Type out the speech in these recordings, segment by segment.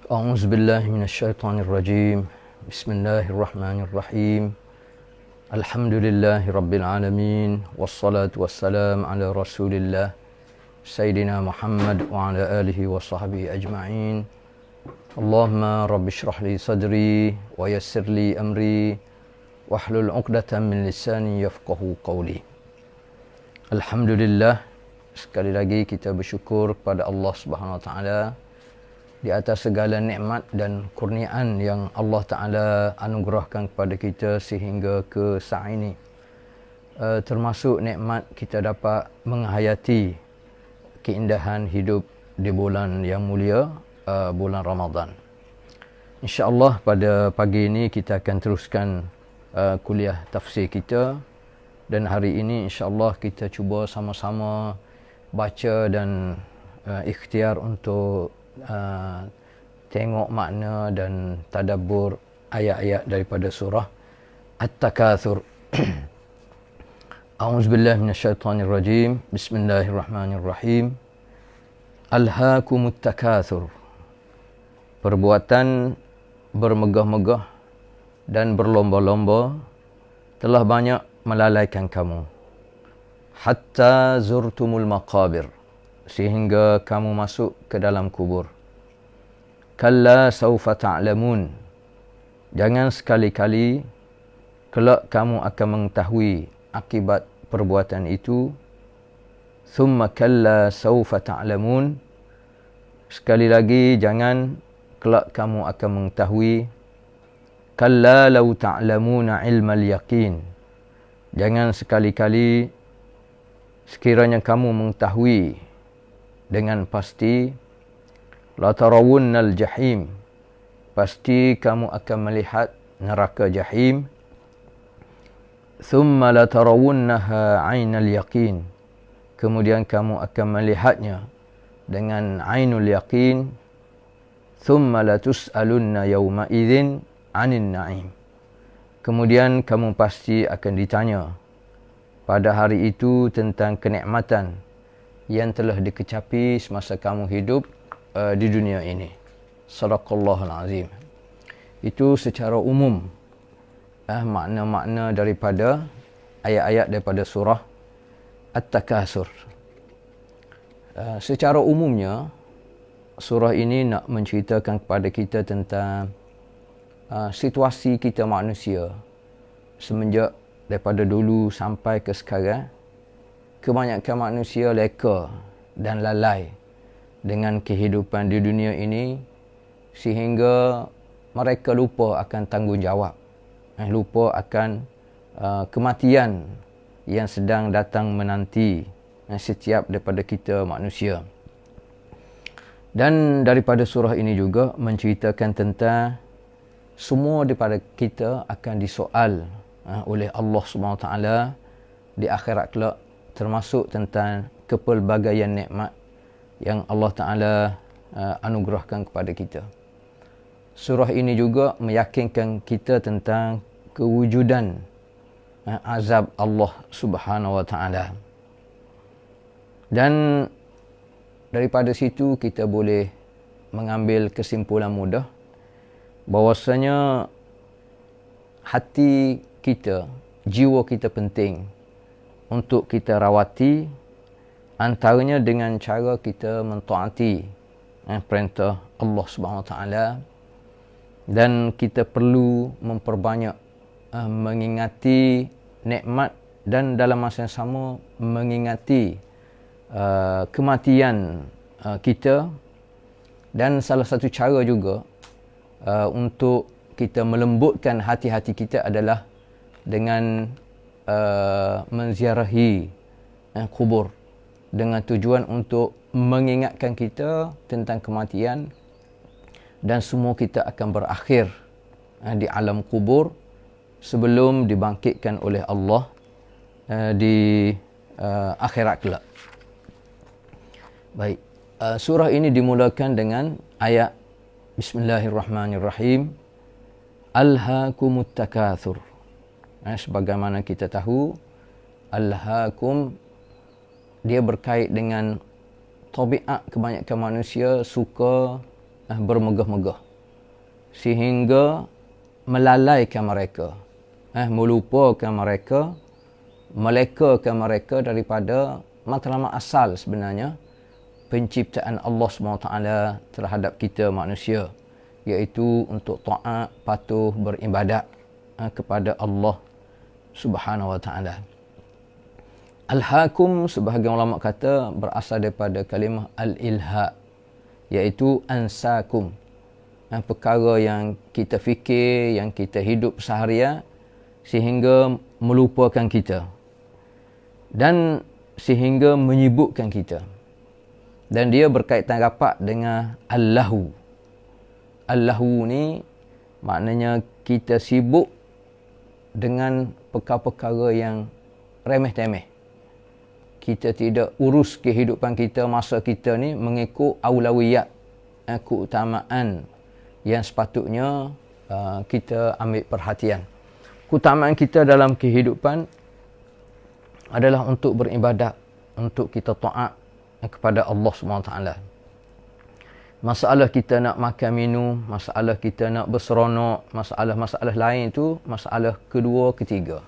أعوذ بالله من الشيطان الرجيم. بسم الله الرحمن الرحيم. الحمد لله رب العالمين والصلاة والسلام على رسول الله سيدنا محمد وعلى آله وصحبه أجمعين. اللهم رب اشرح لي صدري ويسر لي أمري واحلل عقدة من لساني يفقه قولي. Alhamdulillah, sekali lagi kita bersyukur kepada Allah Subhanahu Wa Taala di atas segala nikmat dan kurniaan yang Allah Ta'ala anugerahkan kepada kita sehingga ke saat ini. Termasuk nikmat kita dapat menghayati keindahan hidup di bulan yang mulia, bulan Ramadan. InsyaAllah pada pagi ini kita akan teruskan kuliah tafsir kita, dan hari ini insyaAllah kita cuba sama-sama baca dan ikhtiar untuk tengok makna dan tadabbur ayat-ayat daripada surah At-Takatsur. A'udzubillahi minasyaitonirrajim. Bismillahirrahmanirrahim. Alhaakumut takatsur. Perbuatan bermegah-megah dan berlomba-lomba telah banyak melalaikan kamu. Hatta zurtumul maqabir, sehingga kamu masuk ke dalam kubur. Kalla saufa ta'lamun, jangan sekali-kali kelak kamu akan mengetahui akibat perbuatan itu. Thumma kalla saufa ta'lamun, sekali lagi jangan kelak kamu akan mengetahui. Kalla law ta'lamuna ilmal yaqin, jangan sekali-kali sekiranya kamu mengetahui dengan pasti, la tarawunnal jahim, pasti kamu akan melihat neraka jahim. Thumma la tarawunnaha 'ainal yaqin, kemudian kamu akan melihatnya dengan 'ainul yaqin. Thumma la tus'alunna yawma idzin 'anin na'im, kemudian kamu pasti akan ditanya pada hari itu tentang kenikmatan yang telah dikecapi semasa kamu hidup di dunia ini. Sadaqallahul azim. Itu secara umum makna-makna daripada ayat-ayat daripada surah At-Takatsur. Secara umumnya surah ini nak menceritakan kepada kita tentang situasi kita manusia semenjak daripada dulu sampai ke sekarang. Kebanyakan manusia leka dan lalai dengan kehidupan di dunia ini sehingga mereka lupa akan tanggungjawab, lupa akan kematian yang sedang datang menanti setiap daripada kita manusia. Dan daripada surah ini juga menceritakan tentang semua daripada kita akan disoal oleh Allah Subhanahu Wa Taala di akhirat kelak, termasuk tentang kepelbagaian nikmat yang Allah Ta'ala anugerahkan kepada kita. Surah ini juga meyakinkan kita tentang kewujudan azab Allah Subhanahu Wa Ta'ala. Dan daripada situ kita boleh mengambil kesimpulan mudah bahawasanya hati kita, jiwa kita penting untuk kita rawati, antaranya dengan cara kita mentaati perintah Allah Subhanahu Wa Taala, dan kita perlu memperbanyak mengingati nikmat dan dalam masa yang sama mengingati kematian kita. Dan salah satu cara juga untuk kita melembutkan hati-hati kita adalah dengan menziarahi kubur, dengan tujuan untuk mengingatkan kita tentang kematian, dan semua kita akan berakhir di alam kubur sebelum dibangkitkan oleh Allah di akhirat kelak. Baik, surah ini dimulakan dengan ayat Bismillahirrahmanirrahim. Alhaakumut takatsur. Sebagaimana kita tahu, alhaakum dia berkait dengan tabiat kebanyakan manusia suka bermegah-megah sehingga melalaikan mereka, melupakan mereka, melekakan mereka daripada matlamat asal sebenarnya penciptaan Allah SWT terhadap kita manusia, iaitu untuk taat, patuh, beribadat kepada Allah Subhanahu Wa Taala. Alhaakum, sebahagian ulama kata berasal daripada kalimah al-ilha, iaitu ansakum, perkara yang kita fikir, yang kita hidup seharian sehingga melupakan kita dan sehingga menyibukkan kita. Dan dia berkaitan rapat dengan al-lahu. Al-lahu ni maknanya kita sibuk dengan perkara-perkara yang remeh-temeh. Kita tidak urus kehidupan kita, masa kita ni mengikut aulawiyat, keutamaan yang sepatutnya kita ambil perhatian. Keutamaan kita dalam kehidupan adalah untuk beribadat, untuk kita taat kepada Allah SWT. Masalah kita nak makan minum, masalah kita nak berseronok, masalah-masalah lain itu masalah kedua, ketiga.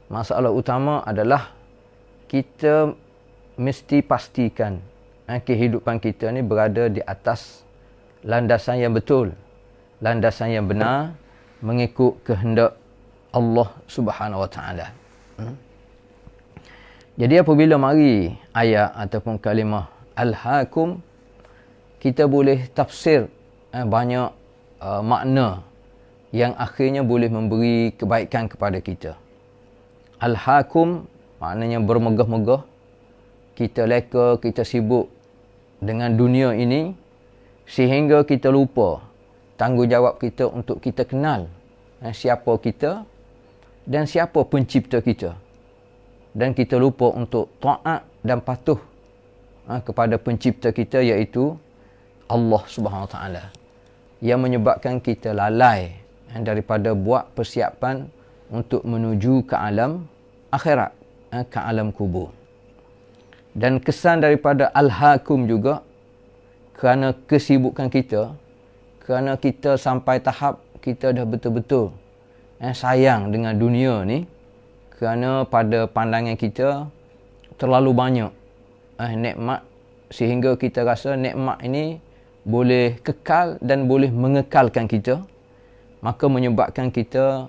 Masalah utama adalah kita mesti pastikan kehidupan kita ni berada di atas landasan yang betul, landasan yang benar, mengikut kehendak Allah Subhanahu Wa Taala. Jadi apabila mari ayat ataupun kalimah alhaakum, kita boleh tafsir banyak makna yang akhirnya boleh memberi kebaikan kepada kita. Alhaakum maknanya bermegah-megah, kita leka, kita sibuk dengan dunia ini sehingga kita lupa tanggungjawab kita untuk kita kenal siapa kita dan siapa pencipta kita. Dan kita lupa untuk taat dan patuh kepada pencipta kita, iaitu Allah Subhanahu Wa Taala, yang menyebabkan kita lalai daripada buat persiapan untuk menuju ke alam akhirat, ke alam kubur. Dan kesan daripada alhaakum juga kerana kesibukan kita, kerana kita sampai tahap kita dah betul-betul sayang dengan dunia ni, kerana pada pandangan kita terlalu banyak nikmat sehingga kita rasa nikmat ini boleh kekal dan boleh mengekalkan kita, maka menyebabkan kita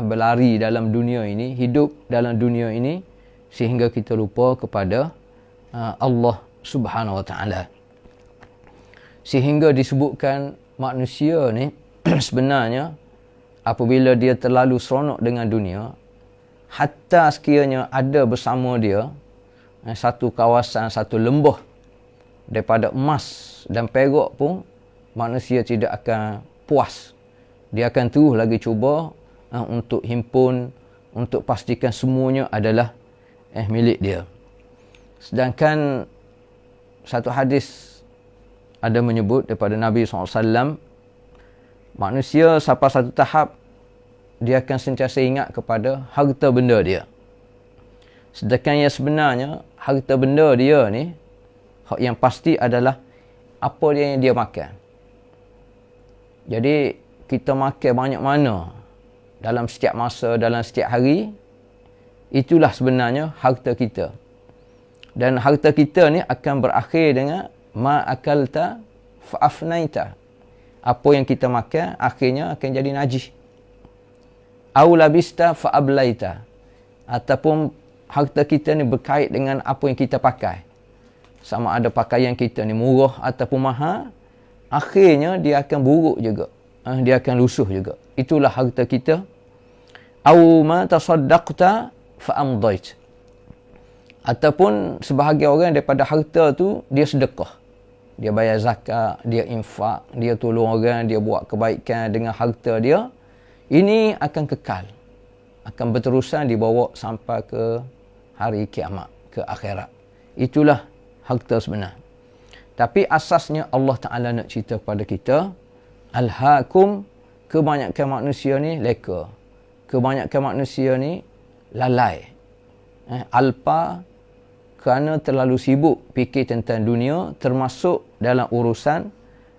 berlari dalam dunia ini, hidup dalam dunia ini sehingga kita lupa kepada Allah Subhanahu Wa Taala. Sehingga disebutkan manusia ni sebenarnya apabila dia terlalu seronok dengan dunia, hatta sekiranya ada bersama dia satu kawasan, satu lembah daripada emas dan perak pun, manusia tidak akan puas. Dia akan terus lagi cuba untuk himpun, untuk pastikan semuanya adalah milik dia. Sedangkan satu hadis ada menyebut daripada Nabi SAW, manusia sampai satu tahap dia akan sentiasa ingat kepada harta benda dia. Sedangkan yang sebenarnya harta benda dia ni, yang pasti adalah apa dia yang dia makan. Jadi kita makan banyak mana dalam setiap masa, dalam setiap hari, itulah sebenarnya harta kita. Dan harta kita ni akan berakhir dengan ma akalta fa afnaita. Apa yang kita makan akhirnya akan jadi najis. Au labista fa ablaita. Ataupun harta kita ni berkait dengan apa yang kita pakai. Sama ada pakaian kita ni murah ataupun mahal, akhirnya dia akan buruk juga. Dia akan lusuh juga. Itulah harta kita. Au ma tasaddaqta fa amdait. Ataupun sebahagian orang daripada harta tu dia sedekah. Dia bayar zakat, dia infak, dia tolong orang, dia buat kebaikan dengan harta dia. Ini akan kekal. Akan berterusan dibawa sampai ke hari kiamat, ke akhirat. Itulah harta sebenar. Tapi asasnya Allah Ta'ala nak cerita kepada kita, alhaakum, kebanyakan manusia ni leka. Kebanyakan manusia ni lalai. Alpa, kerana terlalu sibuk fikir tentang dunia, termasuk dalam urusan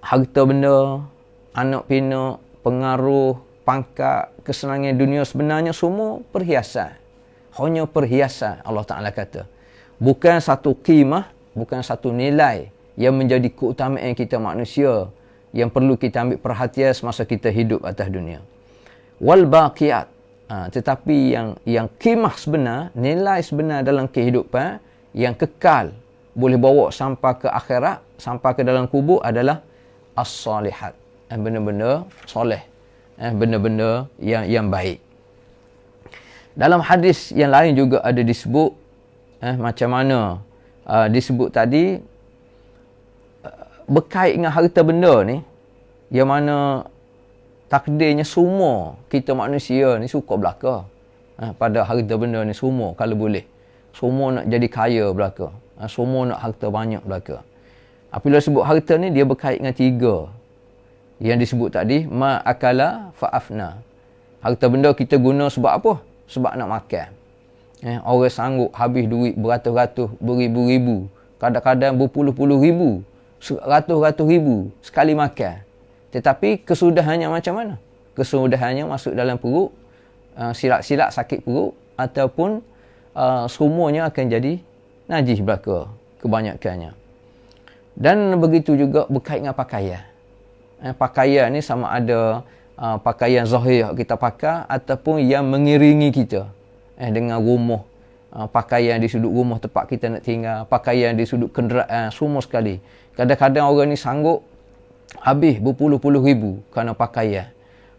harta benda, anak pinak, pengaruh, pangkat, kesenangan dunia sebenarnya semua perhiasan. Hanya perhiasan, Allah Ta'ala kata. Bukan satu qimah, bukan satu nilai yang menjadi keutamaan kita manusia yang perlu kita ambil perhatian semasa kita hidup atas dunia. Wal baqiyat, tetapi yang qimah sebenar, nilai sebenar dalam kehidupan yang kekal, boleh bawa sampai ke akhirat, sampai ke dalam kubur adalah as-salihat. Benda-benda soleh, benda-benda yang baik. Dalam hadis yang lain juga ada disebut macam mana disebut tadi berkait dengan harta benda ni, yang mana takdirnya semua kita manusia ni suka belaka pada harta benda ni semua kalau boleh. Semua nak jadi kaya belaka. Semua nak harta banyak belaka. Apabila sebut harta ni, dia berkait dengan 3 yang disebut tadi. Ma akala fa'afna. Harta benda kita guna sebab apa? Sebab nak makan. Orang sanggup habis duit beratus-ratus, beribu-ribu, kadang-kadang berpuluh-puluh ribu, ratus-ratus ribu sekali makan. Tetapi kesudahannya macam mana? Kesudahannya masuk dalam perut, silap-silap sakit perut, ataupun semuanya akan jadi najis belaka kebanyakannya. Dan begitu juga berkait dengan pakaian. Pakaian ni sama ada pakaian zahir kita pakai ataupun yang mengiringi kita dengan rumah. Pakaian di sudut rumah tempat kita nak tinggal, pakaian di sudut kenderaan, semua sekali. Kadang-kadang orang ni sanggup habis berpuluh-puluh ribu kerana pakaian.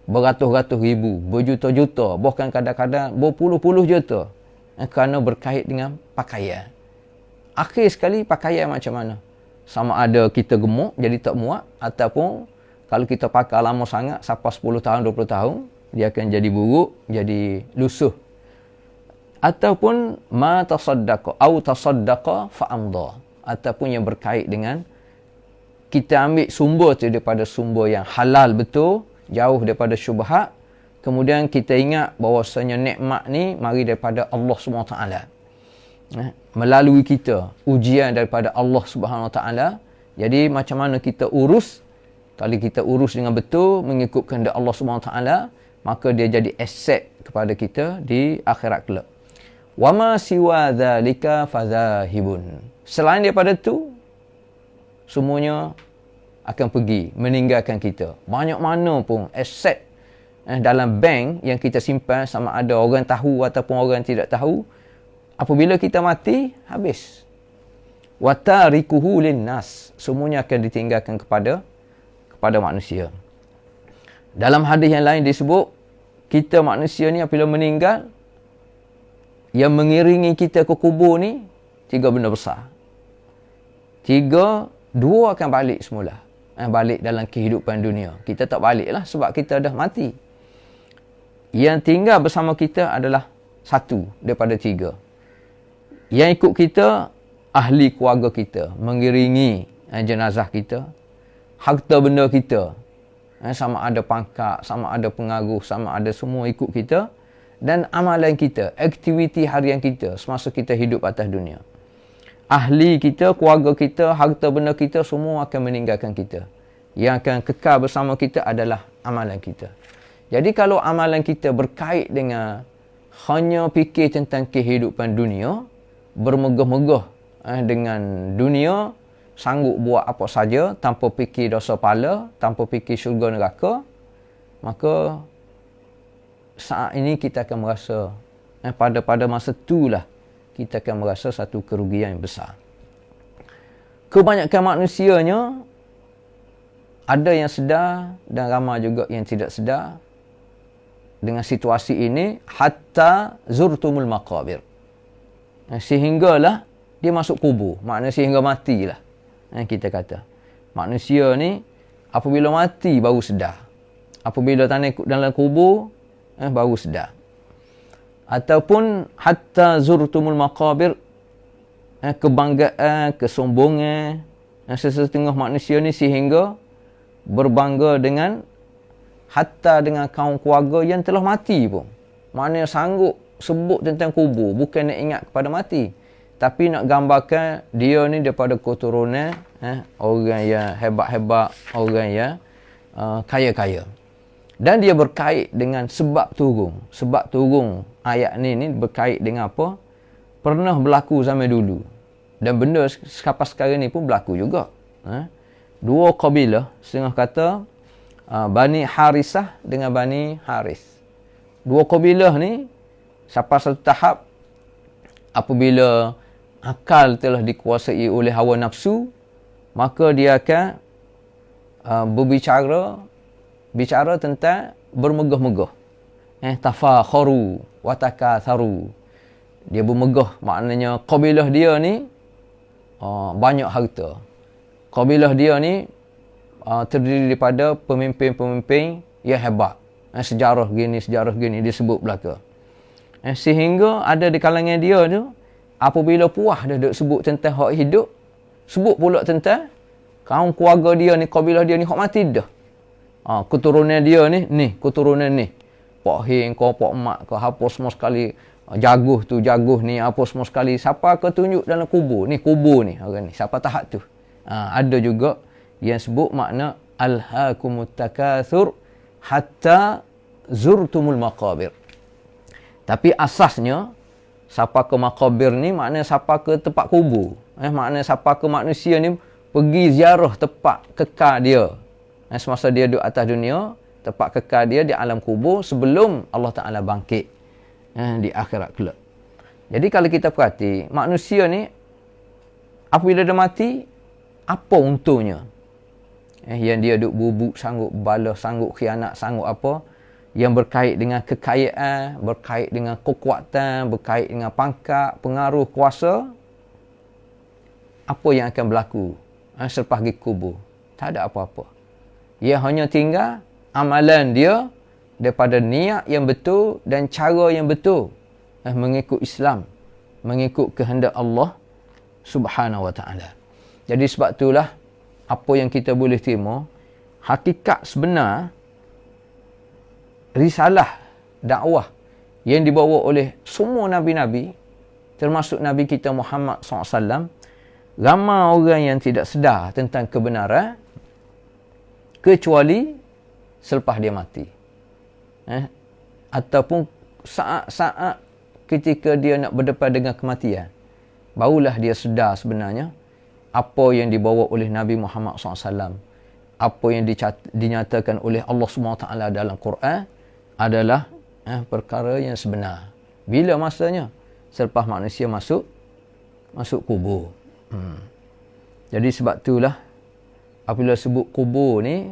Beratus-ratus ribu, berjuta-juta, bahkan kadang-kadang berpuluh-puluh juta kerana berkait dengan pakaian. Akhir sekali pakaian macam mana? Sama ada kita gemuk jadi tak muat, ataupun kalau kita pakai lama sangat sampai 10 tahun 20 tahun dia akan jadi buruk, jadi lusuh. Ataupun ma tasaddaqa au tasaddaqa fa amdha, ataupun yang berkait dengan kita ambil sumber tu daripada sumber yang halal betul, jauh daripada syubhat, kemudian kita ingat bahawasanya nikmat ni mari daripada Allah SWT. Melalui kita, ujian daripada Allah SWT. Jadi macam mana kita urus? Kalau kita urus dengan betul, mengikut kehendak Allah SWT, maka dia jadi aset kepada kita di akhirat kelak. Wa ma siwa dzalika fadzahibun. Selain daripada tu, semuanya akan pergi, meninggalkan kita. Banyak mana pun aset dalam bank yang kita simpan, sama ada orang tahu ataupun orang tidak tahu, apabila kita mati, habis. Wa tarikuhu linnas. Semuanya akan ditinggalkan kepada manusia. Dalam hadis yang lain disebut, kita manusia ni apabila meninggal, yang mengiringi kita ke kubur ni 3 benda besar. 2 akan balik semula. Balik dalam kehidupan dunia. Kita tak balik lah sebab kita dah mati. Yang tinggal bersama kita adalah 1 daripada 3. Yang ikut kita, ahli keluarga kita, mengiringi jenazah kita. Harta benda kita, sama ada pangkat, sama ada pengaruh, sama ada semua ikut kita. Dan amalan kita, aktiviti harian kita semasa kita hidup atas dunia. Ahli kita, keluarga kita, harta benda kita, semua akan meninggalkan kita. Yang akan kekal bersama kita adalah amalan kita. Jadi kalau amalan kita berkait dengan hanya fikir tentang kehidupan dunia, bermegah-megah dengan dunia, sanggup buat apa saja tanpa fikir dosa pahala, tanpa fikir syurga neraka, maka saat ini kita akan merasa, pada masa itulah kita akan merasa satu kerugian yang besar. Kebanyakan manusianya, ada yang sedar dan ramai juga yang tidak sedar dengan situasi ini, hatta zurtumul maqabir. Sehinggalah dia masuk kubur, maknanya sehingga matilah. Kita kata, manusia ni apabila mati baru sedar. Apabila tanah dalam kubur, baru sedar. Ataupun hatta zurtumul maqabir, kebanggaan, kesombongan sesetengah manusia ni sehingga berbangga dengan hatta dengan kaum keluarga yang telah mati pun. Maknanya sanggup sebut tentang kubur, bukan nak ingat kepada mati, tapi nak gambarkan dia ni daripada keturunan orang yang hebat-hebat, orang yang kaya-kaya. Dan dia berkait dengan sebab turun. Sebab turun ayat ni berkait dengan apa? Pernah berlaku zaman dulu. Dan benda sampai sekarang ni pun berlaku juga. Dua kabilah, setengah kata Bani Harisah dengan Bani Haris. Dua kabilah ni sampai satu tahap apabila akal telah dikuasai oleh hawa nafsu, maka dia akan bicara tentang bermegah-megah. Tafakharu wa takatharu. Dia bermegah, maknanya kabilah dia ni banyak harta. Kabilah dia ni terdiri daripada pemimpin-pemimpin yang hebat. Sejarah gini disebut belaka. Sehingga ada di kalangan dia tu, apabila puas dah duk sebut tentang hak hidup, sebut pula tentang kaum keluarga dia ni, kabilah dia ni hak mati dah. Keturunan dia ni, keturunan ni. Pak Hing kau, Pak Mak kau, apa semua sekali. Jaguh ni, apa semua sekali. Siapa kau tunjuk dalam kubur ni, orang ni. Siapa tahap tu. Ada juga yang sebut makna alhaakumut takatsur hatta zurtumul maqabir. Tapi asasnya, siapa ke makabir ni, makna siapa ke tempat kubur. Makna siapa ke manusia ni, pergi ziarah tempat kekal dia. Semasa dia duduk atas dunia, tempat kekal dia di alam kubur sebelum Allah Ta'ala bangkit di akhirat kelak. Jadi kalau kita perhati, manusia ni apabila dia mati, apa untungnya? Yang dia duk bubuk, sanggup balas, sanggup khianat, sanggup apa? Yang berkait dengan kekayaan, berkait dengan kekuatan, berkait dengan pangkat, pengaruh, kuasa. Apa yang akan berlaku selepas pergi kubur? Tak ada apa-apa. Ia hanya tinggal amalan dia daripada niat yang betul dan cara yang betul mengikut Islam, mengikut kehendak Allah Subhanahu wa ta'ala. Jadi sebab itulah apa yang kita boleh terima, hakikat sebenar risalah dakwah yang dibawa oleh semua nabi-nabi, termasuk Nabi kita Muhammad SAW. Ramai orang yang tidak sedar tentang kebenaran kecuali selepas dia mati. Ataupun saat-saat ketika dia nak berdepan dengan kematian, barulah dia sedar sebenarnya apa yang dibawa oleh Nabi Muhammad SAW, apa yang dinyatakan oleh Allah SWT dalam Quran adalah perkara yang sebenar. Bila masanya? Selepas manusia masuk kubur. Jadi sebab itulah apabila sebut kubur ni,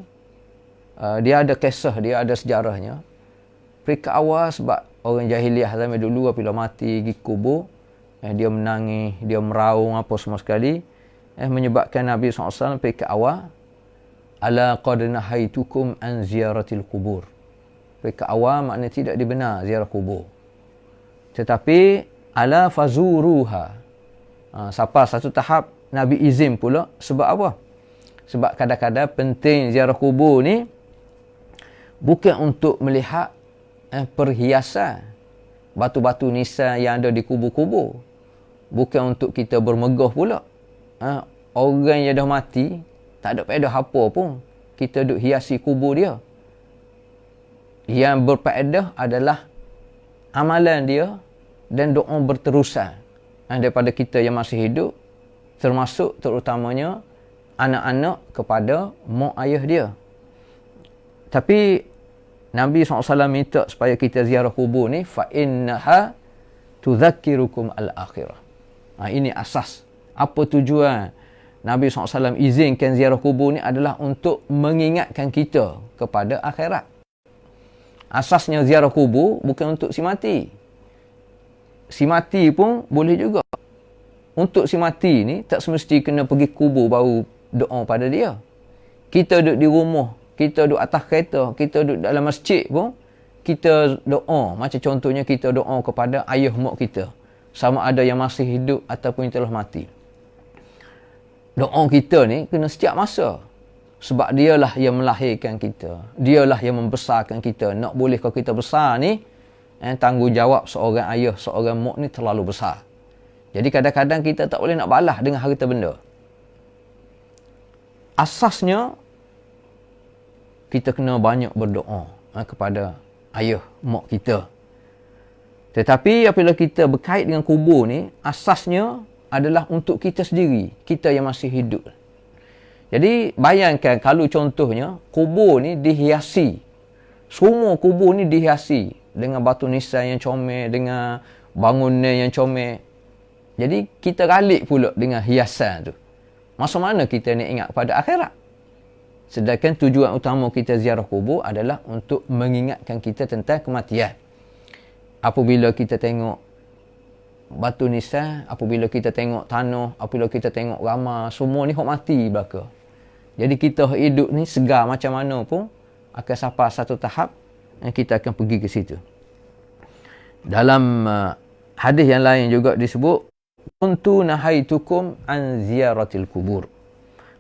dia ada kisah, dia ada sejarahnya. Peringkat awal sebab orang jahiliah zaman dulu apabila mati pergi kubur, dia menangis, dia meraung apa semua sekali, menyebabkan Nabi SAW peringkat awal, ala qad nahaitukum an ziyaratil kubur. Peringkat awal maknanya tidak dibenar ziarah kubur. Tetapi ala fazuruha. Sampai satu tahap Nabi izin pula. Sebab apa? Sebab kadang-kadang penting ziarah kubur ni bukan untuk melihat perhiasan batu-batu nisan yang ada di kubur-kubur. Bukan untuk kita bermegah pula. Orang yang dah mati, tak ada faedah apa pun kita duk hiasi kubur dia. Yang berfaedah adalah amalan dia dan doa berterusan daripada kita yang masih hidup, termasuk terutamanya anak-anak kepada mak ayah dia. Tapi Nabi SAW minta supaya kita ziarah kubur ni, fa innaha tudzakirukum al-akhirah. Ini asas. Apa tujuan Nabi SAW izinkan ziarah kubur ni adalah untuk mengingatkan kita kepada akhirat. Asasnya ziarah kubur bukan untuk si mati. Si mati pun boleh juga. Untuk si mati ni tak semesti kena pergi kubur baru doa pada dia. Kita duduk di rumah, kita duduk atas kereta, kita duduk dalam masjid pun, kita doa. Macam contohnya kita doa kepada ayah mak kita, sama ada yang masih hidup ataupun yang telah mati. Doa kita ni kena setiap masa. Sebab dialah yang melahirkan kita. Dialah yang membesarkan kita. Nak bolehkah kita besar ni, tanggungjawab seorang ayah, seorang mak ni terlalu besar. Jadi kadang-kadang kita tak boleh nak balas dengan harta benda. Asasnya, kita kena banyak berdoa kepada ayah, mak kita. Tetapi apabila kita berkait dengan kubur ni, asasnya adalah untuk kita sendiri, kita yang masih hidup. Jadi bayangkan kalau contohnya kubur ni dihiasi. Semua kubur ni dihiasi dengan batu nisan yang comel, dengan bangunan yang comel. Jadi kita ralik pula dengan hiasan tu. Masa mana kita ni ingat pada akhirat? Sedangkan tujuan utama kita ziarah kubur adalah untuk mengingatkan kita tentang kematian. Apabila kita tengok batu nisan, apabila kita tengok tanah, apabila kita tengok ramah, semua ni hok mati belaka. Jadi kita hidup ni segar macam mana pun akan sampai satu tahap yang kita akan pergi ke situ. Dalam hadis yang lain juga disebut, kuntu nahaitukum an ziyaratil kubur.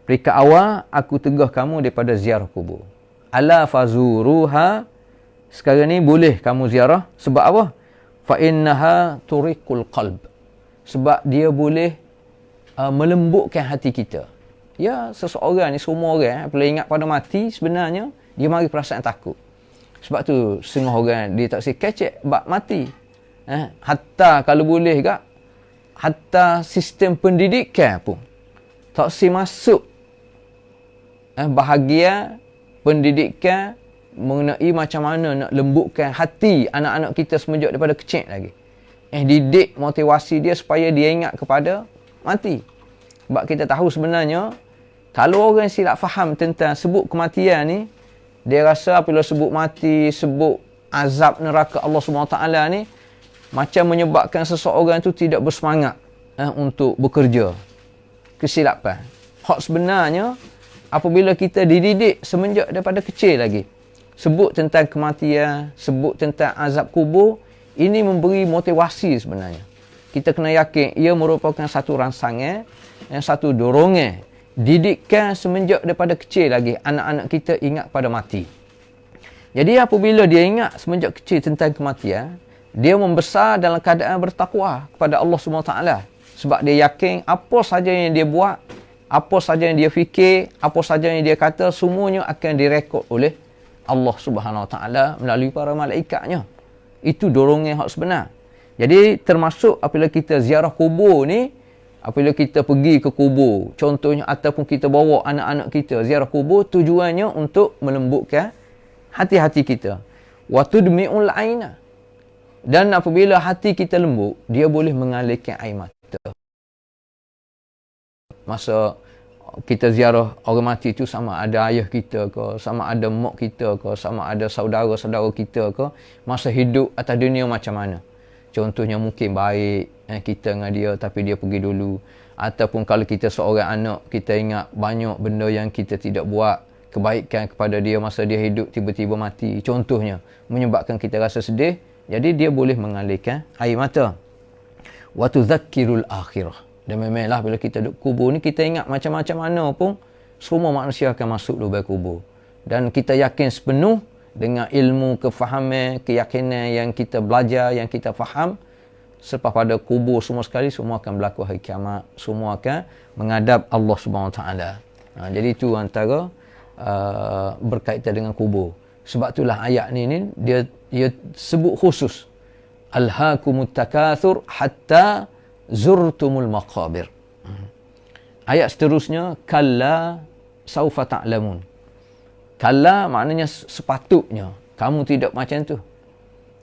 Peringkat awal, aku tegah kamu daripada ziarah kubur. Ala fazuruha. Sekarang ni boleh kamu ziarah. Sebab apa? Fa innaha turiqul qalb. Sebab dia boleh melembutkan hati kita. Ya, seseorang ni, semua orang bila ingat pada mati, sebenarnya dia mari perasaan takut. Sebab tu setengah orang dia tak si kecek bab mati. Hatta kalau boleh gak, hatta sistem pendidikan pun tak si masuk bahagian pendidikan mengenai macam mana nak lembutkan hati anak-anak kita semenjak daripada kecil lagi. Didik motivasi dia supaya dia ingat kepada mati. Sebab kita tahu sebenarnya, kalau orang silap faham tentang sebut kematian ni, dia rasa apabila sebut mati, sebut azab neraka Allah SWT ni, macam menyebabkan seseorang tu tidak bersemangat untuk bekerja. Kesilapan. Hak sebenarnya, apabila kita dididik semenjak daripada kecil lagi, sebut tentang kematian, sebut tentang azab kubur, ini memberi motivasi sebenarnya. Kita kena yakin ia merupakan satu rangsangan, yang satu dorongan, didikan semenjak daripada kecil lagi anak-anak kita ingat pada mati. Jadi apabila dia ingat semenjak kecil tentang kematian, dia membesar dalam keadaan bertakwa kepada Allah SWT. Sebab dia yakin apa saja yang dia buat, apa saja yang dia fikir, apa saja yang dia kata, semuanya akan direkod oleh Allah Subhanahu Wa Taala melalui para malaikatnya. Itu dorongan hak sebenar. Jadi termasuk apabila kita ziarah kubur ni, apabila kita pergi ke kubur, contohnya ataupun kita bawa anak-anak kita ziarah kubur, tujuannya untuk melembutkan hati-hati kita. Wa tudmi'ul aina. Dan apabila hati kita lembut, dia boleh mengalirkan air mata. Masa kita ziarah orang mati tu, sama ada ayah kita ke, sama ada mak kita ke, sama ada saudara-saudara kita ke, masa hidup atas dunia macam mana. Contohnya mungkin baik kita dengan dia tapi dia pergi dulu. Ataupun kalau kita seorang anak, kita ingat banyak benda yang kita tidak buat kebaikan kepada dia masa dia hidup, tiba-tiba mati. Contohnya menyebabkan kita rasa sedih. Jadi dia boleh mengalirkan air mata. Wa tudzakkirul akhirah. Dan memanglah bila kita duduk kubur ni, kita ingat macam-macam mana pun, semua manusia akan masuk lubang kubur. Dan kita yakin sepenuh dengan ilmu, kefahaman, keyakinan yang kita belajar, yang kita faham, selepas pada kubur semua sekali, semua akan berlaku hari kiamat. Semua akan menghadap Allah SWT. Jadi itu antara berkaitan dengan kubur. Sebab itulah ayat ni dia sebut khusus. Alhaakumut takatsur hatta zurtumul maqabir. Ayat seterusnya, kalla saufa ta'lamun. Kalla maknanya sepatutnya kamu tidak macam tu.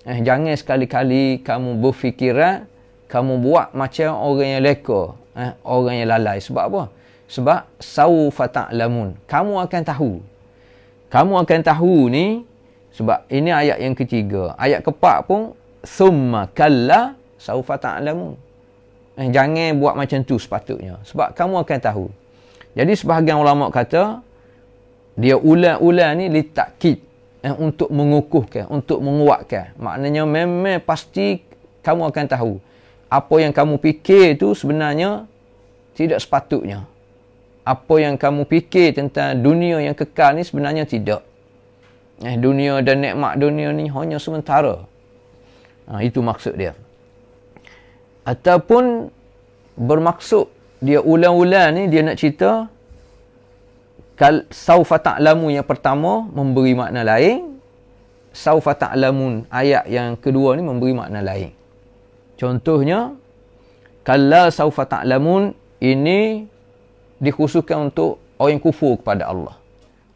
Jangan sekali-kali kamu berfikiran, kamu buat macam orang yang leka, orang yang lalai. Sebab apa? Sebab saufa ta'lamun, kamu akan tahu. Kamu akan tahu ni, sebab ini ayat yang ketiga. Ayat keempat pun, summa kalla saufa ta'lamun. Jangan buat macam tu sepatutnya. Sebab kamu akan tahu. Jadi sebahagian ulama kata, dia ulang-ulang ni litakkid, untuk mengukuhkan, untuk menguatkan. Maknanya memang pasti kamu akan tahu. Apa yang kamu fikir tu sebenarnya tidak sepatutnya. Apa yang kamu fikir tentang dunia yang kekal ni sebenarnya tidak. Dunia dan nikmat dunia ni hanya sementara. Itu maksud dia. Ataupun bermaksud dia ulang-ulang ni dia nak cerita saufa ta'lamu yang pertama memberi makna lain, saufa ta'lamun ayat yang kedua ni memberi makna lain. Contohnya kalla saufa ta'lamun ini dikhususkan untuk orang yang kufur kepada Allah.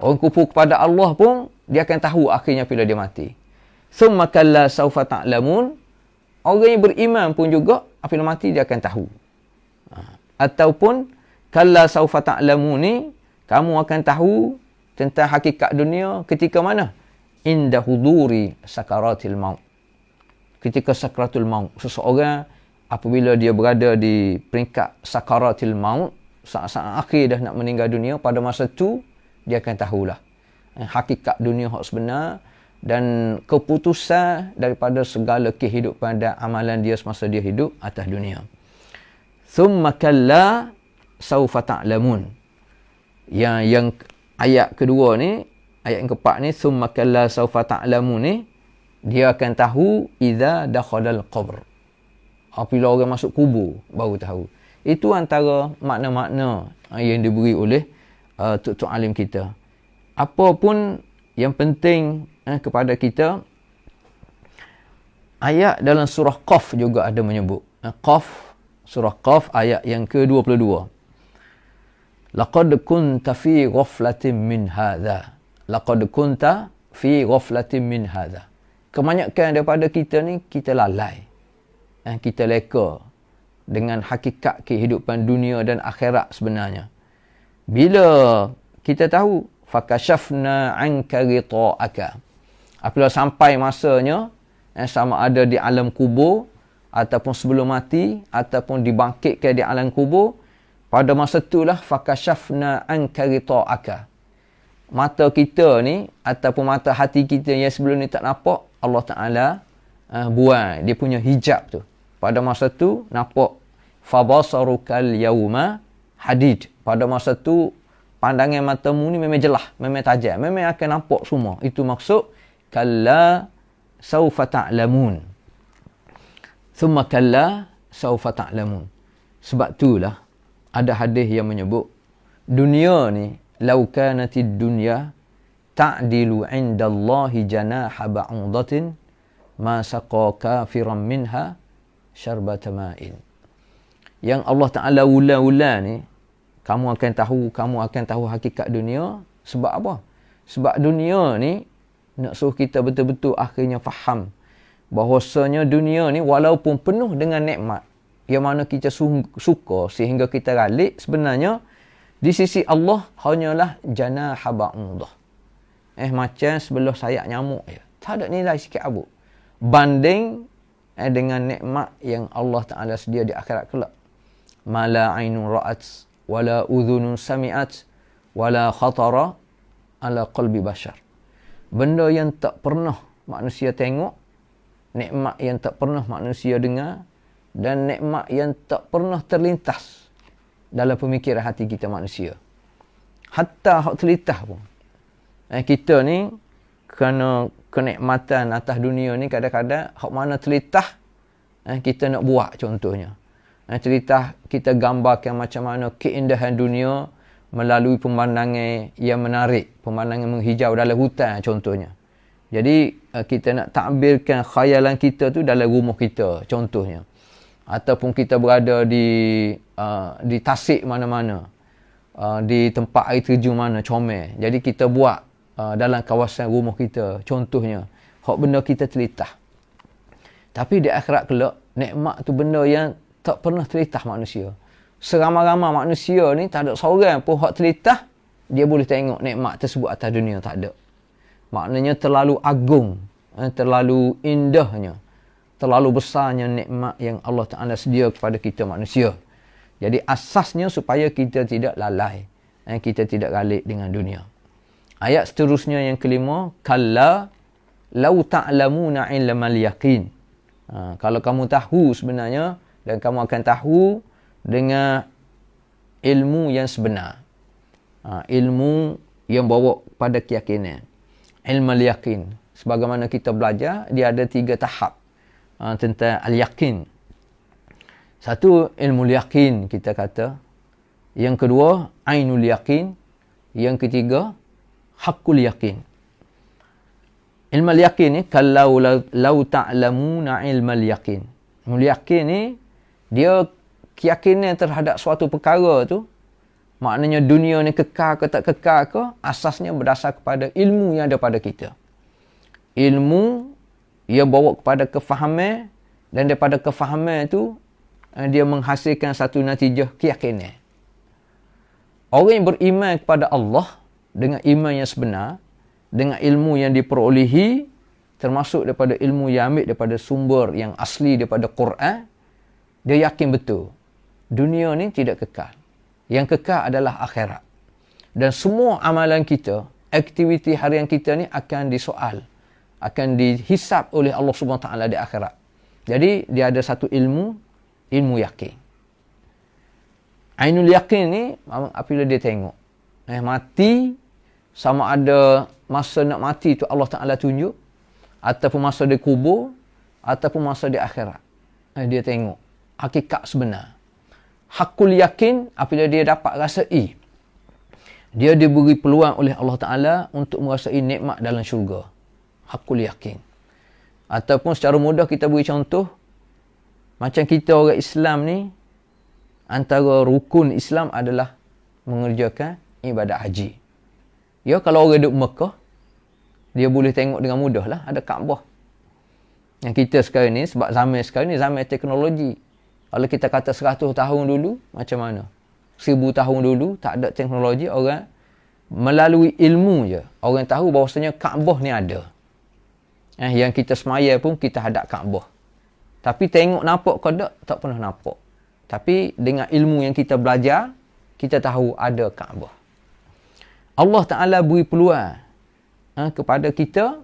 Orang kufur kepada Allah pun dia akan tahu akhirnya bila dia mati. Summa kalla saufa ta'lamun, orang yang beriman pun juga apabila mati dia akan tahu. Ataupun kalla saufa ta'lamun ni kamu akan tahu tentang hakikat dunia ketika mana? Inda huduri sakaratil maut. Ketika sakaratul maut. Seseorang apabila dia berada di peringkat sakaratil maut, saat-saat akhir dah nak meninggal dunia, pada masa tu dia akan tahulah hakikat dunia hak sebenar dan keputusan daripada segala kehidupan dan amalan dia semasa dia hidup atas dunia. Thumma kalla saufa ta'lamun. Yang ayat kedua ni, ayat yang keempat ni, thumma kalla saufa ta'lamun ni, dia akan tahu idza dakhalal qabr. Apabila orang masuk kubur baru tahu. Itu antara makna-makna yang diberi oleh tok-tok alim kita. Apa pun yang penting kepada kita, ayat dalam surah Qaf juga ada menyebut. Qaf, surah Qaf ayat yang ke-22. Laqad kunta fi ghaflatin min hadha. Laqad kunta fi ghaflatin min hadha. Kebanyakan daripada kita ni, kita lalai. Kita leka dengan hakikat kehidupan dunia dan akhirat sebenarnya. Bila kita tahu, fakashafna anka ghita'aka. Apabila sampai masanya, sama ada di alam kubur, ataupun sebelum mati, ataupun dibangkitkan di alam kubur, pada masa itulah fakashafna anka ghita'aka. Mata kita ni ataupun mata hati kita yang sebelum ni tak nampak, Allah Taala buang dia punya hijab tu. Pada masa tu nampak fabasarukal yauma hadid. Pada masa tu pandangan matamu ni memang jelas, memang tajam, memang akan nampak semua. Itu maksud kalla saufa ta'lamun. Thumma kalla saufa ta'lamun. Sebab itulah ada hadis yang menyebut dunia ni law kanatid dunya ta'dilu 'inda Allahi janaha ba'udatin ma saqa kafiran minha syarbata ma'in. Yang Allah Taala ulang-ulang ni kamu akan tahu hakikat dunia. Sebab apa? Sebab dunia ni nak suruh kita betul-betul akhirnya faham bahawasanya dunia ni walaupun penuh dengan nikmat yang mana kita suka sehingga kita ralik, sebenarnya di sisi Allah hanyalah janaha ba'udah. Macam sebelah sayap nyamuk je. Tak ada nilai sikit abuk. Banding dengan nikmat yang Allah Ta'ala sedia di akhirat kelak. Mala ainun ra'at, wala udhunun sami'at, wala khatara ala qalbi bashar. Benda yang tak pernah manusia tengok, nikmat yang tak pernah manusia dengar, dan nikmat yang tak pernah terlintas dalam pemikiran hati kita manusia. Hatta hak terlintas pun. Kita ni kerana kenikmatan atas dunia ni kadang-kadang hak mana terlintas kita nak buat contohnya. Cerita kita gambarkan macam mana keindahan dunia melalui pemandangan yang menarik, pemandangan menghijau dalam hutan contohnya. Jadi kita nak takbirkan khayalan kita tu dalam rumah kita contohnya. Ataupun kita berada di tasik mana-mana, di tempat air terjun mana, comel. Jadi kita buat dalam kawasan rumah kita contohnya. Hak benda kita terlintas. Tapi di akhirat kelak, nikmat tu benda yang tak pernah terlintas manusia. Seramai-ramai manusia ni tak ada seorang pun hak terlintas dia boleh tengok nikmat tersebut atas dunia, tak ada. Maknanya terlalu agung, terlalu indahnya, terlalu besarnya nikmat yang Allah Ta'ala sedia kepada kita manusia. Jadi asasnya supaya kita tidak lalai, kita tidak ralik dengan dunia. Ayat seterusnya yang kelima, kalla law ta'lamuna ilmal yaqin. Kalau kamu tahu sebenarnya, dan kamu akan tahu dengan ilmu yang sebenar. Ilmu yang bawa pada keyakinan. Ilmal yaqin. Sebagaimana kita belajar, dia ada 3 tahap tentang al-yaqin. Satu, ilmu yakin kita kata. Yang kedua, ainul yakin. Yang ketiga, haqqul yakin. Ilmu yakin ni, kalau lau ta'lamuna ilmal yakin. Ilmu yakin ni, dia keyakinan terhadap suatu perkara tu, maknanya dunia ni kekal ke tak kekal ke, asasnya berdasar kepada ilmu yang ada pada kita. Ilmu, ia bawa kepada kefahaman, dan daripada kefahaman tu, dia menghasilkan satu natijah keyakinan. Orang yang beriman kepada Allah, dengan iman yang sebenar, dengan ilmu yang diperolehi, termasuk daripada ilmu yang ambil daripada sumber yang asli daripada Quran, dia yakin betul dunia ni tidak kekal. Yang kekal adalah akhirat. Dan semua amalan kita, aktiviti harian kita ni akan disoal, akan dihisap oleh Allah Subhanahu Wa Taala di akhirat. Jadi dia ada satu ilmu yakin. Ainul yakin ni apabila dia tengok mati, sama ada masa nak mati tu Allah Ta'ala tunjuk, ataupun masa dia kubur, ataupun masa di akhirat. Dia tengok hakikat sebenar. Hakul yakin, apabila dia dapat rasai, dia diberi peluang oleh Allah Ta'ala untuk merasai nikmat dalam syurga. Hakul yakin. Ataupun secara mudah kita beri contoh, macam kita orang Islam ni, antara rukun Islam adalah mengerjakan ibadat haji. Ya, kalau orang duduk Mekah, dia boleh tengok dengan mudah lah, ada Kaabah. Yang kita sekarang ni, sebab zaman sekarang ni, zaman teknologi. Kalau kita kata 100 tahun dulu, macam mana? 1000 tahun dulu, tak ada teknologi, orang melalui ilmu je. Orang tahu bahawasanya Kaabah ni ada. Yang kita semaya pun, kita hadap Kaabah. Tapi tengok nampak ke tak pernah nampak. Tapi dengan ilmu yang kita belajar, kita tahu ada Kaabah. Allah Ta'ala beri peluang kepada kita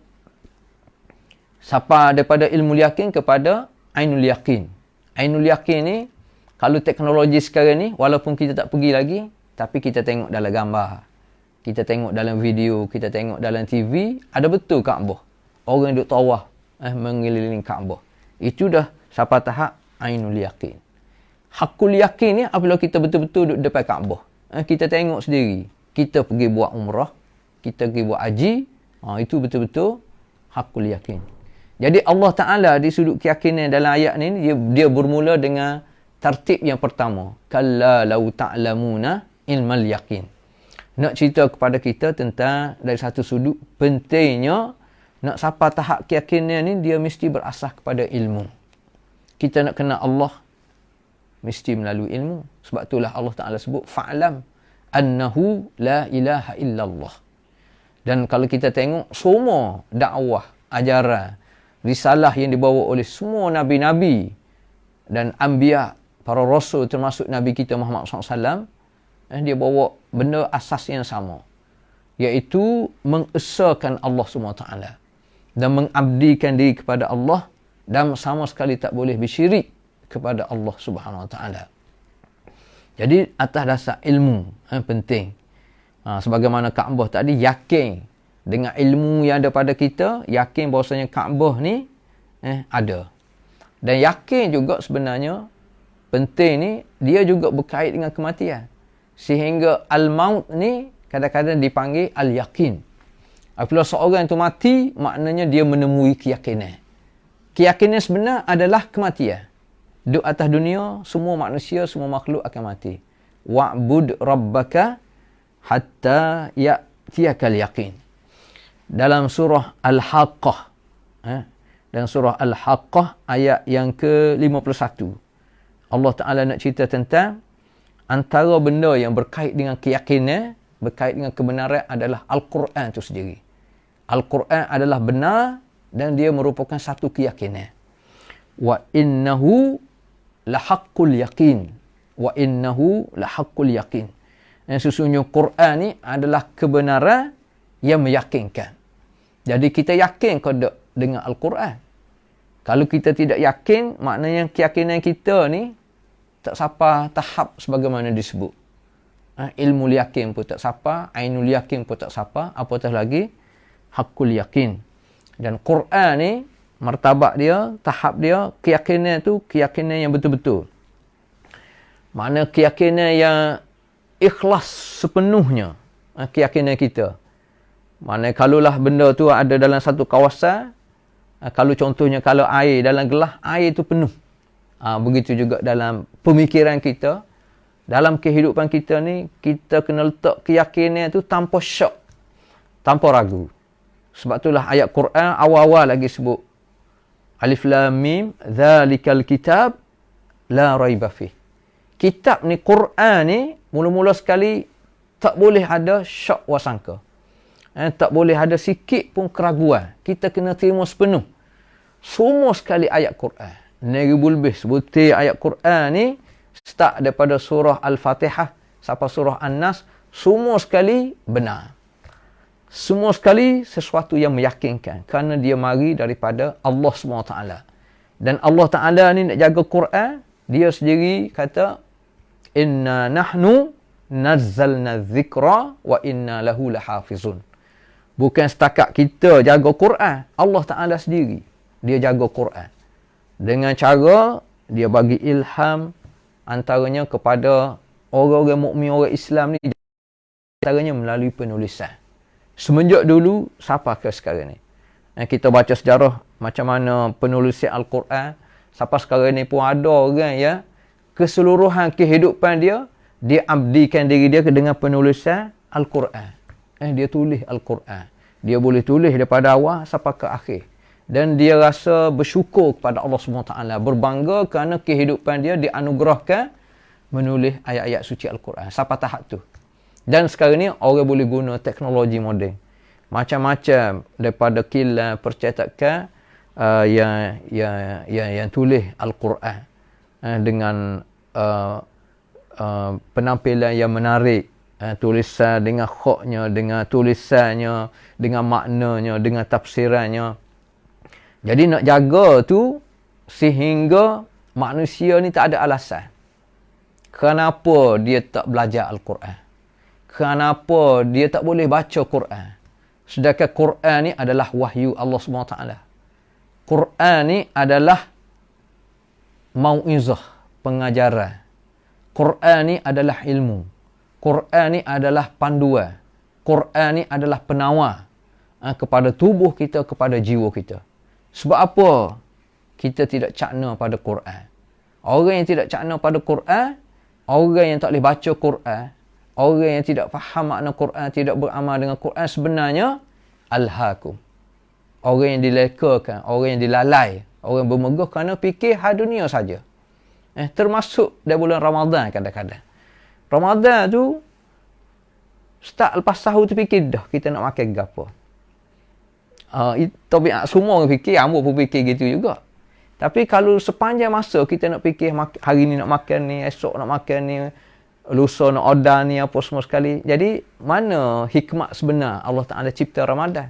siapa daripada ilmu yakin kepada ainul yakin. Ainul yakin ni, kalau teknologi sekarang ni, walaupun kita tak pergi lagi, tapi kita tengok dalam gambar, kita tengok dalam video, kita tengok dalam TV, ada betul Kaabah. Orang duduk tawaf mengelilingi Kaabah. Itu dah siapa tahap ainul yakin. Hakul yakin ni, apabila kita betul-betul duduk depan Kaabah, kita tengok sendiri. Kita pergi buat umrah, kita pergi buat haji, itu betul-betul hakul yakin. Jadi Allah Ta'ala di sudut keyakinan dalam ayat ni, dia bermula dengan tertib yang pertama. Kalla lau ta'lamuna ilmal yakin. Nak cerita kepada kita tentang dari satu sudut, pentingnya nak sampai tahap keyakinan ni, dia mesti berasas kepada ilmu. Kita nak kenal Allah, mesti melalui ilmu. Sebab itulah Allah Ta'ala sebut, fa'lam annahu la ilaha illallah. Dan kalau kita tengok semua dakwah, ajaran, risalah yang dibawa oleh semua nabi-nabi dan anbiya, para rasul termasuk Nabi kita Muhammad SAW, dia bawa benda asas yang sama, iaitu mengesahkan Allah SWT dan mengabdikan diri kepada Allah, dan sama sekali tak boleh bersyirik kepada Allah Subhanahu Wa Taala. Jadi atas dasar ilmu penting. Sebagaimana Kaabah tadi, yakin dengan ilmu yang ada pada kita, yakin bahawasanya Kaabah ni ada. Dan yakin juga sebenarnya penting ni, dia juga berkait dengan kematian. Sehingga al-maut ni kadang-kadang dipanggil al-yakin. Apabila seorang itu mati, maknanya dia menemui keyakinan. Keyakinan sebenar adalah kematian. Di atas dunia, semua manusia, semua makhluk akan mati. Wa'bud rabbaka hatta ya'tiyakal yaqin. Dalam surah Al-Haqqah. Dalam surah Al-Haqqah ayat yang ke-51. Allah Ta'ala nak cerita tentang antara benda yang berkait dengan keyakinan, berkait dengan kebenaran adalah Al-Quran itu sendiri. Al-Quran adalah benar dan dia merupakan satu keyakinan. Wa innahu lahaqqul yaqin. Wa innahu lahaqqul yaqin. Sesungguhnya Quran ni adalah kebenaran yang meyakinkan. Jadi kita yakin ke tak dengan Al-Quran? Kalau kita tidak yakin, maknanya keyakinan kita ni tak sampai tahap sebagaimana disebut. Ilmu yakin pun tak sampai, ainul yakin pun tak sampai, apatah lagi haqqul yakin. Dan Quran ni, martabat dia, tahap dia, keyakinan tu keyakinan yang betul-betul. Mana keyakinan yang ikhlas sepenuhnya. Keyakinan kita. Mana kalaulah benda tu ada dalam satu kawasan, kalau contohnya kalau air dalam gelas, air tu penuh. Begitu juga dalam pemikiran kita, dalam kehidupan kita ni, kita kena letak keyakinan tu tanpa syak, tanpa ragu. Sebab itulah ayat Quran awal-awal lagi sebut Alif Lam Mim Zalikal Kitab La Raiba Fih. Kitab ni, Quran ni, mula-mula sekali tak boleh ada syak wasangka. Tak boleh ada sikit pun keraguan. Kita kena terima sepenuh. Semua sekali ayat Quran. 9,000 lebih sebutir ayat Quran ni, start daripada surah Al-Fatihah sampai surah An-Nas, semua sekali benar. Semua sekali sesuatu yang meyakinkan. Kerana dia mari daripada Allah SWT. Dan Allah Ta'ala ni nak jaga Quran, dia sendiri kata, Inna nahnu nazzalna dzikra wa inna lahu lahafizun. Bukan setakat kita jaga Quran. Allah Ta'ala sendiri, dia jaga Quran. Dengan cara, dia bagi ilham antaranya kepada orang-orang mukmin, orang Islam ni, antaranya melalui penulisan. Semenjak dulu sampai ke sekarang ni. Kita baca sejarah macam mana penulisan Al-Quran. Sampai sekarang ni pun ada orang ya, keseluruhan kehidupan dia, dia abdikan diri dia dengan penulisan Al-Quran. Dia tulis Al-Quran. Dia boleh tulis daripada awal sampai ke akhir. Dan dia rasa bersyukur kepada Allah SWT. Berbangga kerana kehidupan dia dianugerahkan menulis ayat-ayat suci Al-Quran. Sampai tahap tu. Dan sekarang ni orang boleh guna teknologi moden. Macam-macam daripada kilang percetakan yang tulis Al-Quran dengan penampilan yang menarik, tulisan dengan khoknya, dengan tulisannya, dengan maknanya, dengan tafsirannya. Jadi nak jaga tu sehingga manusia ni tak ada alasan kenapa dia tak belajar Al-Quran. Kenapa dia tak boleh baca Quran? Sedangkan Quran ni adalah wahyu Allah SWT. Quran ni adalah mau'izah, pengajaran. Quran ni adalah ilmu. Quran ni adalah panduan. Quran ni adalah penawar kepada tubuh kita, kepada jiwa kita. Sebab apa kita tidak cakna pada Quran? Orang yang tidak cakna pada Quran, orang yang tak boleh baca Quran, orang yang tidak faham makna Quran, tidak beramal dengan Quran, sebenarnya alhaakum. Orang yang dilekakan, orang yang dilalai, orang yang bermegah kerana fikir hal dunia saja. Termasuk dari bulan Ramadan kadang-kadang. Ramadan tu, start lepas sahur tu fikir dah kita nak makan apa. Tabiat semua orang fikir, hamba pun fikir gitu juga. Tapi kalau sepanjang masa kita nak fikir hari ni nak makan ni, esok nak makan ni, lusa nak order ni, apa semua sekali. Jadi, mana hikmat sebenar Allah Ta'ala cipta Ramadan?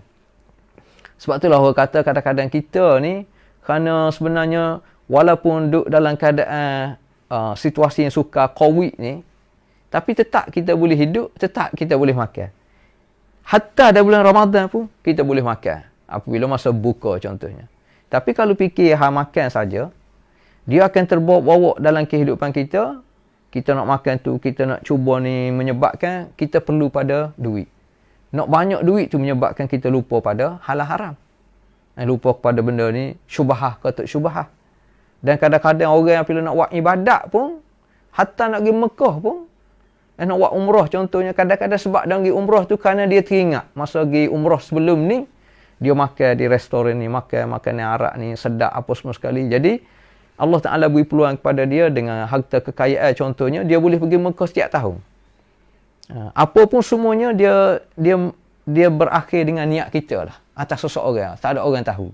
Sebab itulah orang kata kadang-kadang kita ni, kerana sebenarnya walaupun duduk dalam keadaan situasi yang sukar, COVID ni, tapi tetap kita boleh hidup, tetap kita boleh makan. Hatta dalam bulan Ramadan pun, kita boleh makan. Apabila masa buka contohnya. Tapi kalau fikir hal makan saja, dia akan terbawa-bawa dalam kehidupan kita. Kita nak makan tu, kita nak cuba ni, menyebabkan kita perlu pada duit. Nak banyak duit tu menyebabkan kita lupa pada halal haram. Lupa kepada benda ni, syubhah ke tak syubhah. Dan kadang-kadang orang apabila nak buat ibadat pun, hatta nak pergi Mekah pun, nak buat umrah contohnya, kadang-kadang sebab dia pergi umrah tu kerana dia teringat masa pergi umrah sebelum ni, dia makan di restoran ni, makan makanan Arab ni, sedap apa semua sekali. Jadi, Allah Ta'ala beri peluang kepada dia dengan harta kekayaan contohnya, dia boleh pergi Mekah setiap tahun. Apa pun semuanya, dia berakhir dengan niat kita lah. Atas seseorang. Tak ada orang tahu.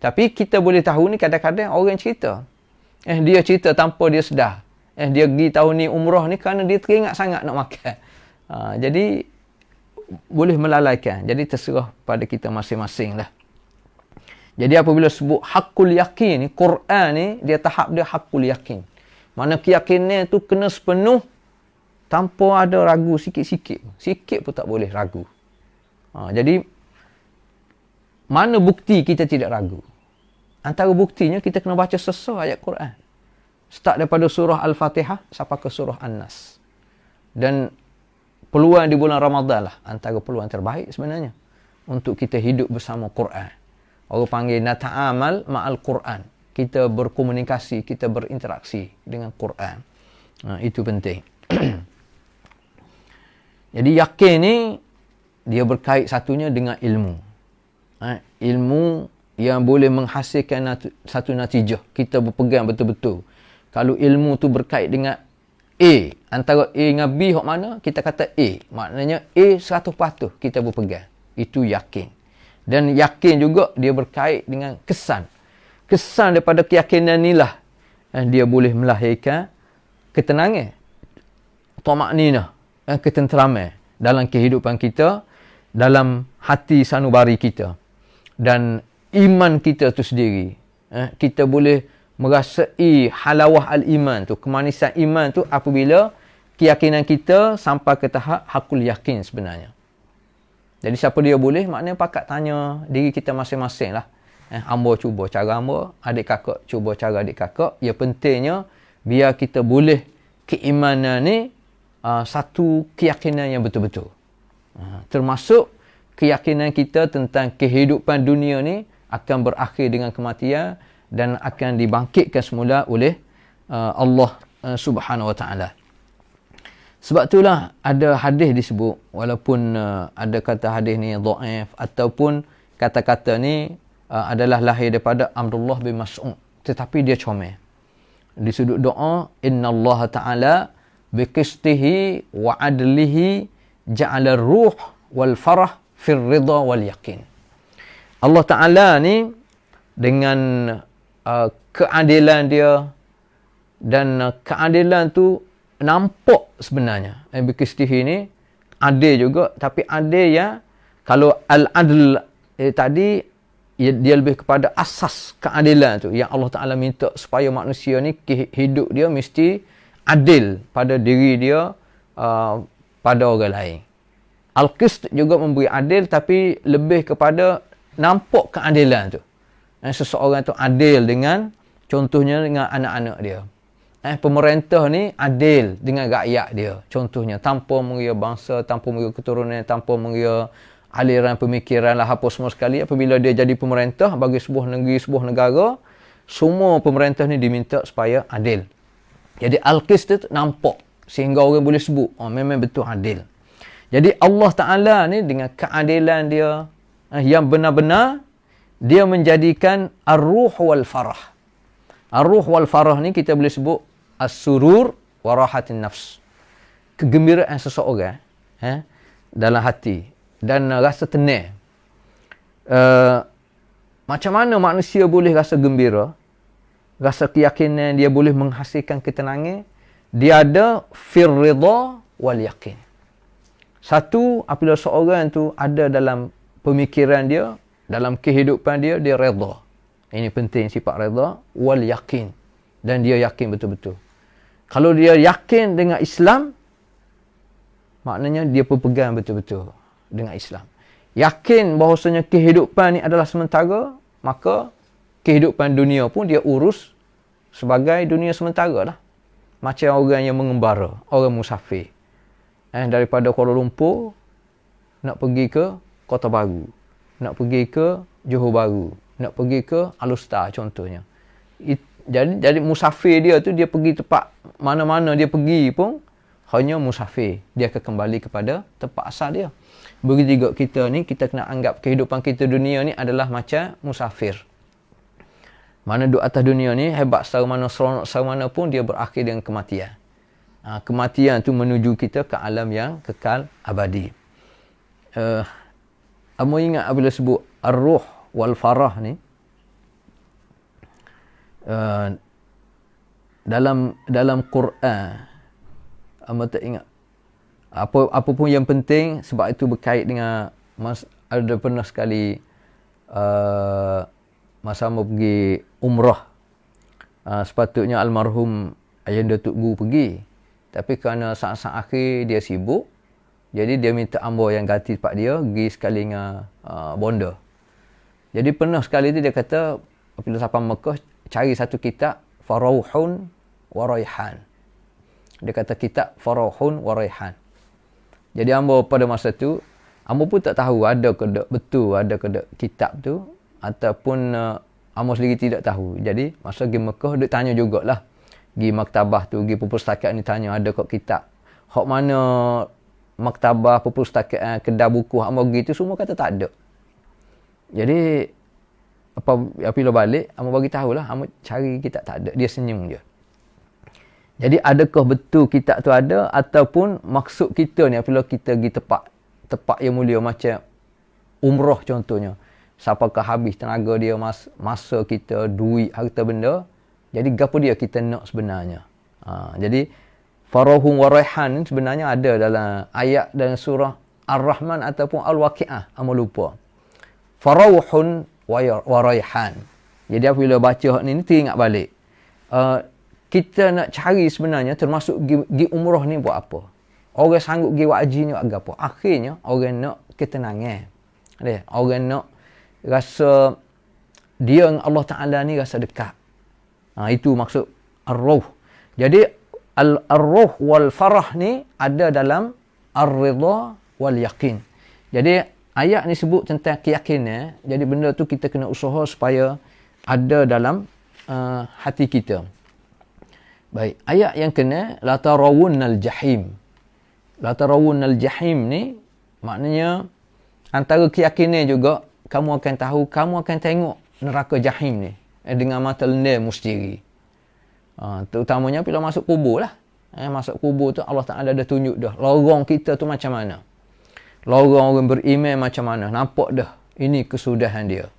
Tapi kita boleh tahu ni kadang-kadang orang cerita. Dia cerita tanpa dia sedar. Dia pergi tahun ni umrah ni kerana dia teringat sangat nak makan. Jadi, boleh melalaikan. Jadi, terserah pada kita masing-masing lah. Jadi, apabila sebut hakul yakin ni, Quran ni, dia tahap dia hakul yakin. Mana keyakinan tu kena sepenuh tanpa ada ragu sikit-sikit. Sikit pun tak boleh ragu. Jadi, mana bukti kita tidak ragu? Antara buktinya, kita kena baca sesuai ayat Quran. Start daripada surah Al-Fatihah sampai ke surah An-Nas. Dan peluang di bulan Ramadan lah antara peluang terbaik sebenarnya untuk kita hidup bersama Quran. Orang panggil nata'amal ma'al Quran. Kita berkomunikasi, kita berinteraksi dengan Quran. Itu penting. Jadi yakin ni dia berkait satunya dengan ilmu. Ilmu yang boleh menghasilkan satu natijah. Kita berpegang betul-betul. Kalau ilmu tu berkait dengan A, antara A dengan B hok mana, kita kata A. Maknanya A 100% kita berpegang. Itu yakin. Dan yakin juga dia berkait dengan kesan. Kesan daripada keyakinan inilah dia boleh melahirkan ketenangan, tamakninah, ketenteraman dalam kehidupan kita, dalam hati sanubari kita. Dan iman kita tu sendiri. Kita boleh merasai halawah al-iman tu, kemanisan iman tu apabila keyakinan kita sampai ke tahap hakul yakin sebenarnya. Jadi siapa dia boleh, maknanya pakat tanya diri kita masing-masing lah. Hamba cuba cara hamba, adik kakak cuba cara adik kakak. Ya pentingnya biar kita boleh keimanan ni satu keyakinan yang betul-betul. Termasuk keyakinan kita tentang kehidupan dunia ni akan berakhir dengan kematian dan akan dibangkitkan semula oleh Allah Subhanahu Wa Taala. Sebab itulah ada hadis disebut, walaupun ada kata hadis ni dhaif ataupun kata-kata ni adalah lahir daripada Abdullah bin Mas'ud, tetapi dia comel. Di sudut doa, innallaha ta'ala biqistihi wa adlihi ja'ala ruh wal farah fir ridha wal yaqin. Allah Ta'ala ni dengan keadilan dia, dan keadilan tu nampak sebenarnya. Biqistihi ni adil juga, tapi adil yang kalau al-adl tadi dia lebih kepada asas keadilan tu yang Allah Ta'ala minta supaya manusia ni hidup dia mesti adil pada diri dia, pada orang lain. Al-Qist juga memberi adil, tapi lebih kepada nampak keadilan tu. Seseorang tu adil dengan, contohnya dengan anak-anak dia. Pemerintah ni adil dengan rakyat dia. Contohnya tanpa mengira bangsa, tanpa mengira keturunan, tanpa mengira aliran pemikiran lah apa semua sekali. Apabila dia jadi pemerintah bagi sebuah negeri, sebuah negara, semua pemerintah ni diminta supaya adil. Jadi Al-Qist tu nampak sehingga orang boleh sebut memang betul adil. Jadi Allah Ta'ala ni dengan keadilan dia yang benar-benar, dia menjadikan ar-ruh wal farah. Ar-ruh wal farah ni kita boleh sebut as-surur wa rahatin nafs. Kegembiraan seseorang dalam hati dan rasa tenang. Macam mana manusia boleh rasa gembira, rasa keyakinan dia boleh menghasilkan ketenangan? Dia ada fir ridha wal yaqin. Satu, apabila seorang tu ada dalam pemikiran dia, dalam kehidupan dia, dia redha. Ini penting sifat redha wal yaqin. Dan dia yakin betul-betul. Kalau dia yakin dengan Islam, maknanya dia berpegang betul-betul dengan Islam. Yakin bahawasanya kehidupan ni adalah sementara, maka kehidupan dunia pun dia urus sebagai dunia sementara lah. Macam orang yang mengembara, orang musafir. Daripada Kuala Lumpur nak pergi ke Kota Baru, nak pergi ke Johor Bahru, nak pergi ke Alustar contohnya. Jadi musafir dia tu, dia pergi tempat mana-mana dia pergi pun hanya musafir. Dia akan kembali kepada tempat asal dia. Begitu juga kita ni, kita kena anggap kehidupan kita dunia ni adalah macam musafir. Mana duduk atas dunia ni, hebat secara mana, seronok secara mana pun, dia berakhir dengan kematian. Kematian tu menuju kita ke alam yang kekal abadi. Kamu ingat apabila sebut ar-ruh wal farah ni, dalam Quran, kamu tak ingat apa pun yang penting, sebab itu berkait dengan ada pernah sekali masa mau pergi umrah, sepatutnya almarhum Ayanda Tok Guru pergi, tapi kerana saat-saat akhir dia sibuk, jadi dia minta hamba yang ganti tempat dia pergi sekali dengan bonda. Jadi pernah sekali tu dia kata apabila sampai Mekah, cari satu kitab Farauhun wa raihan. Dia kata kitab farahun wa raihan. Jadi hamba pada masa tu, hamba pun tak tahu ada ke betul ada ke kitab tu, ataupun hamba sendiri tidak tahu. Jadi masa pergi Mekah, dia tanya jugalah. Pergi maktabah tu, pergi perpustakaan ni tanya ada ke kitab. Hak mana maktabah, perpustakaan, kedai buku hamba pergi tu semua kata tak ada. Jadi apabila balik, hamba bagi tahulah, hamba cari kitab tak ada. Dia senyum je. Jadi adakah betul kitab tu ada, ataupun maksud kita ni apabila kita pergi tempat yang mulia macam umrah contohnya, siapakah habis tenaga dia, masa kita, duit, harta benda, jadi gapo dia kita nak sebenarnya. Jadi farahun wa raihan ni sebenarnya ada dalam ayat dalam surah Ar-Rahman ataupun Al-Waqi'ah, hamba lupa. Farahun wa raihan. Jadi apabila baca hak ni teringat balik. Kita nak cari sebenarnya termasuk pergi umrah ni buat apa? Orang sanggup pergi haji ni buat apa? Akhirnya orang nak ketenangan. Orang nak rasa dia dengan Allah Ta'ala ni rasa dekat. Itu maksud ar-ruh. Jadi ar-ruh wal farah ni ada dalam ar-ridha wal yaqin. Jadi ayat ni sebut tentang keyakinan. Jadi benda tu kita kena usaha supaya ada dalam hati kita. Baik, ayat yang kena la tarawunnal jahim. La tarawunnal jahim ni maknanya antara keyakinan juga kamu akan tahu, kamu akan tengok neraka jahim ni dengan mata lendirmu sendiri. Terutamanya bila masuk kubur lah. Masuk kubur tu Allah Ta'ala dah tunjuk dah lorong kita tu macam mana. Lorong orang beriman macam mana. Nampak dah ini kesudahan dia.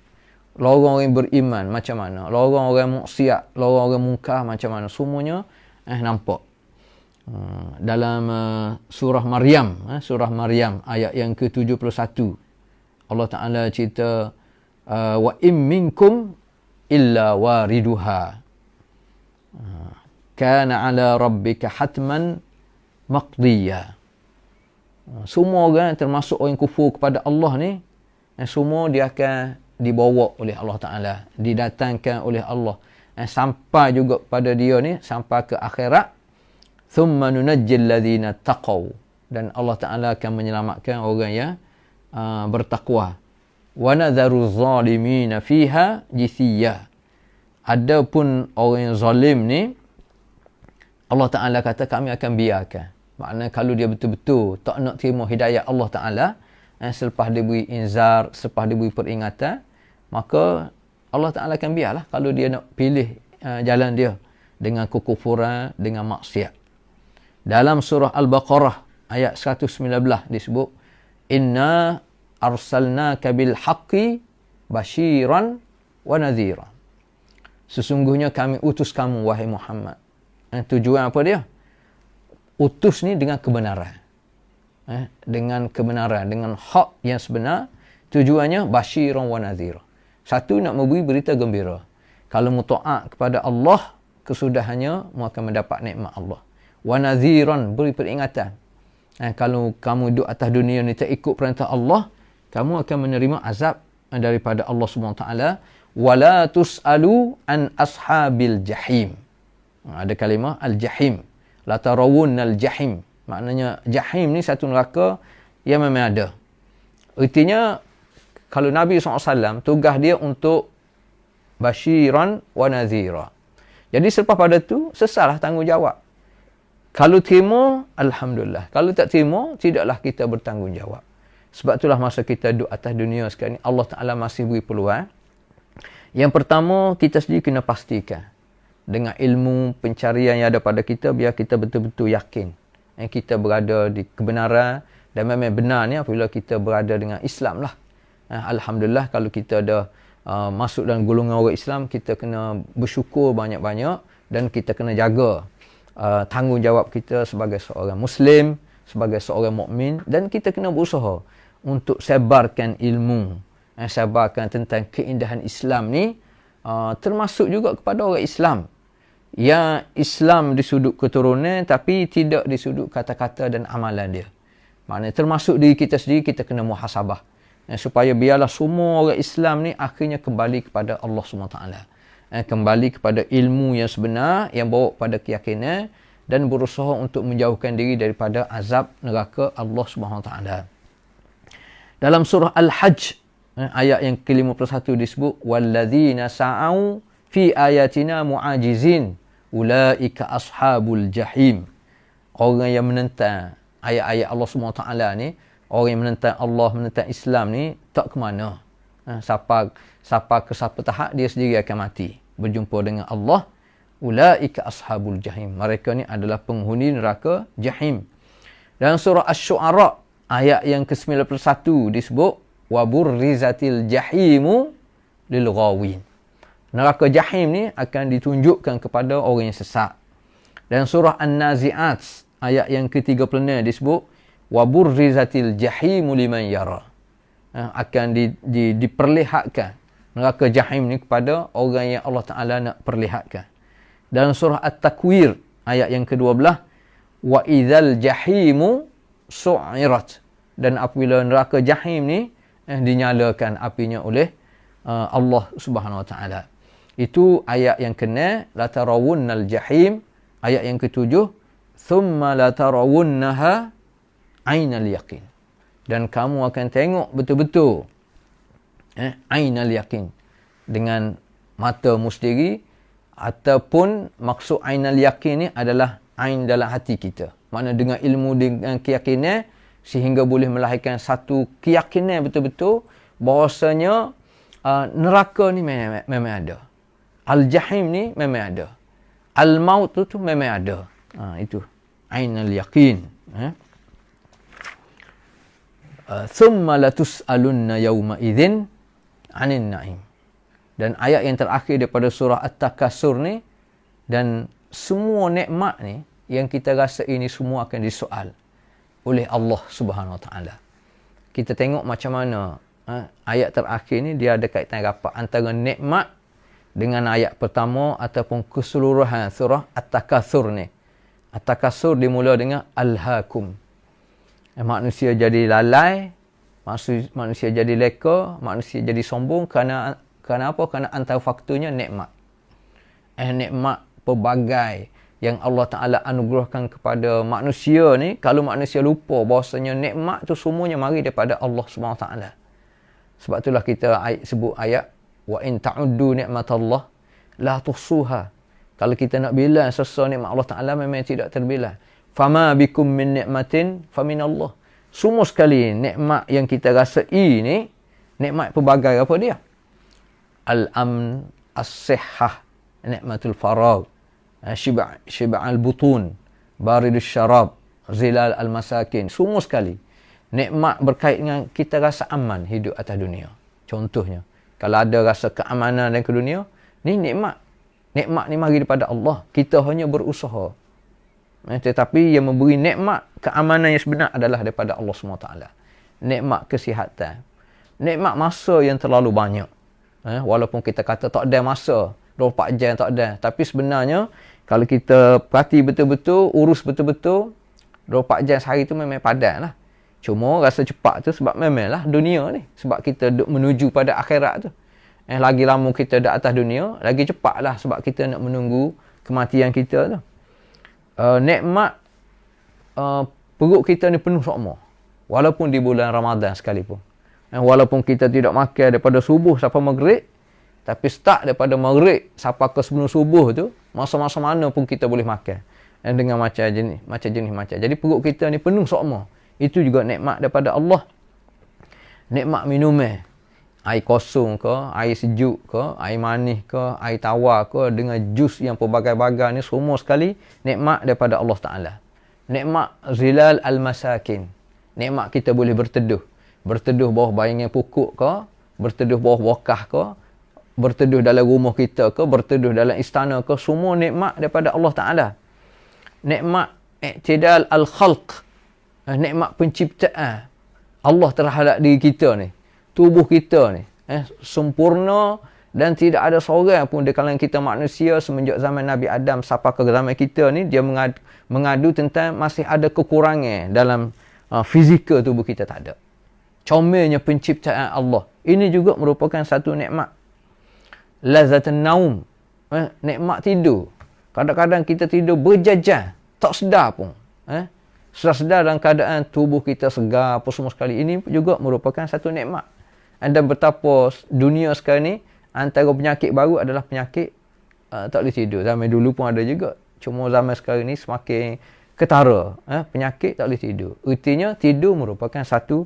Lorong orang beriman macam mana. Lorong orang maksiat, lorong orang mungkar macam mana. Semuanya nampak. Dalam surah Maryam, surah Maryam ayat yang ke-71. Allah Ta'ala cerita wa in minkum illa wariduha kana ala rabbika hatman maqdiya. Semua orang termasuk orang kufur kepada Allah ni, semua dia akan dibawa oleh Allah Ta'ala, didatangkan oleh Allah, sampai juga pada dia ni, sampai ke akhirat. Thumma nunajjil ladhina taqaw, dan Allah Ta'ala akan menyelamatkan orang yang bertakwa. Wa nadharu zalimina fiha jithiyah. Adapun orang yang zalim ni, Allah Ta'ala kata kami akan biarkan. Maknanya kalau dia betul-betul tak nak terima hidayah Allah Ta'ala, selepas dia beri inzar, selepas dia beri peringatan, maka Allah Ta'ala akan biarlah kalau dia nak pilih jalan dia dengan kekufuran, dengan maksiat. Dalam surah Al-Baqarah ayat 119 disebut, inna arsalnaka bil haqqi basyiran wa nadhira. Sesungguhnya kami utus kamu wahai Muhammad. Tujuan apa dia? Utus ni dengan kebenaran. Dengan kebenaran, dengan hak yang sebenar. Tujuannya basyiran wa nadhira. Satu, nak memberi berita gembira. Kalau mu taat kepada Allah, kesudahannya mu akan mendapat nikmat Allah. Wa nadhiran, beri peringatan. Kalau kamu duduk atas dunia ni tak ikut perintah Allah, kamu akan menerima azab daripada Allah SWT. Wala tus'alu an ashabil jahim. Ada kalimah al-jahim. La tarawunnal jahim. Maknanya jahim ni satu neraka yang memang ada. Artinya kalau Nabi SAW tugas dia untuk basyiran wa nadhira. Jadi selepas pada tu sesalah tanggungjawab. Kalau terima, alhamdulillah. Kalau tak terima, tidaklah kita bertanggungjawab. Sebab itulah masa kita duduk atas dunia sekarang ni, Allah Ta'ala masih beri peluang. Yang pertama, kita sendiri kena pastikan dengan ilmu pencarian yang ada pada kita, biar kita betul-betul yakin kita berada di kebenaran, dan memang benar ni apabila kita berada dengan Islam lah. Alhamdulillah, kalau kita dah masuk dalam golongan orang Islam, kita kena bersyukur banyak-banyak, dan kita kena jaga tanggungjawab kita sebagai seorang Muslim, sebagai seorang mukmin, dan kita kena berusaha untuk sebarkan ilmu, sebarkan tentang keindahan Islam ni, termasuk juga kepada orang Islam yang Islam di sudut keturunan tapi tidak di sudut kata-kata dan amalan dia. Maknanya termasuk diri kita sendiri, kita kena muhasabah, supaya biarlah semua orang Islam ni akhirnya kembali kepada Allah SWT. kembali kepada ilmu yang sebenar yang bawa pada keyakinan dan berusaha untuk menjauhkan diri daripada azab neraka Allah Subhanahu Wa Taala. Dalam surah Al-Hajj ayat yang ke-51 disebut walladzina sa'au fi ayatina mu'ajizin ulaika ashabul jahim. Orang yang menentang ayat-ayat Allah Subhanahu Wa Taala ni, orang yang menentang Allah, menentang Islam ni tak ke mana. Siapa ke siapa tahap dia sendiri akan mati berjumpa dengan Allah. Ulaika ashabul jahim. Mereka ni adalah penghuni neraka jahim. Dalam surah Asy-Syu'ara ayat yang ke-91 disebut waburrizatil jahimu lil ghawin. Neraka jahim ni akan ditunjukkan kepada orang yang sesat. Dan surah An-Nazi'at ayat yang ke-36 disebut waburrizatil jahimu liman yara. Akan diperlihatkan neraka jahim ni kepada orang yang Allah Ta'ala nak perlihatkan. Dalam surah At-Takwir ayat yang ke-12 wa idzal jahimu su'irat. Dan apabila neraka jahim ni dinyalakan apinya oleh Allah Subhanahu Wa Ta'ala. Itu ayat yang ke-6 la tarawunnal jahim. Ayat yang ke-7 thumma la tarawunnaha ainal yaqin. Dan kamu akan tengok betul-betul ainal yaqin dengan matamu sendiri, ataupun maksud ainal yaqin ni adalah ain dalam hati kita. Makna dengan ilmu, dengan keyakinan, sehingga boleh melahirkan satu keyakinan betul-betul bahawasanya neraka ni memang ada. Al-Jahim ni memang ada. Al-Maut tu memang ada. Itu ainal yaqin. Thumma latus'alunna yawma idzin 'anil na'im. Dan ayat yang terakhir daripada surah At-Takatsur ni, dan semua nikmat ni yang kita rasa ini semua akan disoal oleh Allah Subhanahu Wa Taala. Kita tengok macam mana ayat terakhir ni dia ada kaitan rapat antara nikmat dengan ayat pertama ataupun keseluruhan surah At-Takatsur ni. At-Takatsur dimula dengan Alhaakum. Manusia jadi lalai, manusia jadi leka, manusia jadi sombong kerana apa? Kerana antara faktornya nikmat. Nikmat pelbagai yang Allah Ta'ala anugerahkan kepada manusia ni, kalau manusia lupa bahawasanya nikmat tu semuanya mari daripada Allah Subhanahu Wa Taala. Sebab itulah kita sebut ayat wa in ta'uddu ni'matallah la tuhsuha. Kalau kita nak bilang sesuatu nikmat Allah Ta'ala memang tidak terbilang. Fama bikum min ni'matin faminallah. Semua sekali nikmat yang kita rasai ni, nikmat pelbagai apa dia? Al-amn, as-sihhah, nikmatul faragh, syiba'al butun, baridus syarab, zilal al-masakin. Semua sekali nikmat berkait dengan kita rasa aman hidup atas dunia. Contohnya, kalau ada rasa keamanan dalam dunia, ni nikmat. Nikmat ni mari daripada Allah. Kita hanya berusaha. Tetapi yang memberi nikmat keamanan yang sebenar adalah daripada Allah SWT. Nikmat kesihatan. Nikmat masa yang terlalu banyak. Walaupun kita kata tak ada masa, 24 jam tak ada. Tapi sebenarnya, kalau kita perhati betul-betul, urus betul-betul, 24 jam sehari tu memang padat lah. Cuma rasa cepat tu sebab memanglah dunia ni. Sebab kita duk menuju pada akhirat tu. Lagi lama kita dah atas dunia, lagi cepatlah sebab kita nak menunggu kematian kita tu. Nikmat perut kita ni penuh sokmo. Walaupun di bulan Ramadan sekalipun. Walaupun kita tidak makan daripada subuh sampai maghrib, tapi start daripada maghrib sampai ke sebelum subuh tu, masa-masa mana pun kita boleh makan. Dengan macam jenis. Jadi perut kita ni penuh sokmo. Itu juga nikmat daripada Allah. Nikmat minuman. Air kosong ke, air sejuk ke, air manis ke, air tawar ke, dengan jus yang pelbagai-bagai ni, semua sekali nikmat daripada Allah Ta'ala. Nikmat zilal al-masakin. Nikmat kita boleh berteduh. Berteduh bawah bayangan pokok ke, berteduh bawah wakah ke, berteduh dalam rumah kita ke, berteduh dalam istana ke, semua nikmat daripada Allah Ta'ala. Nikmat i'tidal al-khalq. Nikmat penciptaan Allah terhadap diri kita ni. Tubuh kita ni sempurna dan tidak ada seorang pun di kalangan kita manusia semenjak zaman Nabi Adam sampai ke zaman kita ni, dia mengadu tentang masih ada kekurangan dalam fizikal tubuh kita, tak ada. Comelnya penciptaan Allah. Ini juga merupakan satu nikmat. Lazatun naum. Nikmat tidur. Kadang-kadang kita tidur berjajah, tak sedar pun. Sedar-sedar dalam keadaan tubuh kita segar apa semua sekali. Ini juga merupakan satu nikmat. Dan betapa dunia sekarang ni, antara penyakit baru adalah penyakit tak boleh tidur. Zaman dulu pun ada juga. Cuma zaman sekarang ni semakin ketara. Penyakit tak boleh tidur. Artinya tidur merupakan satu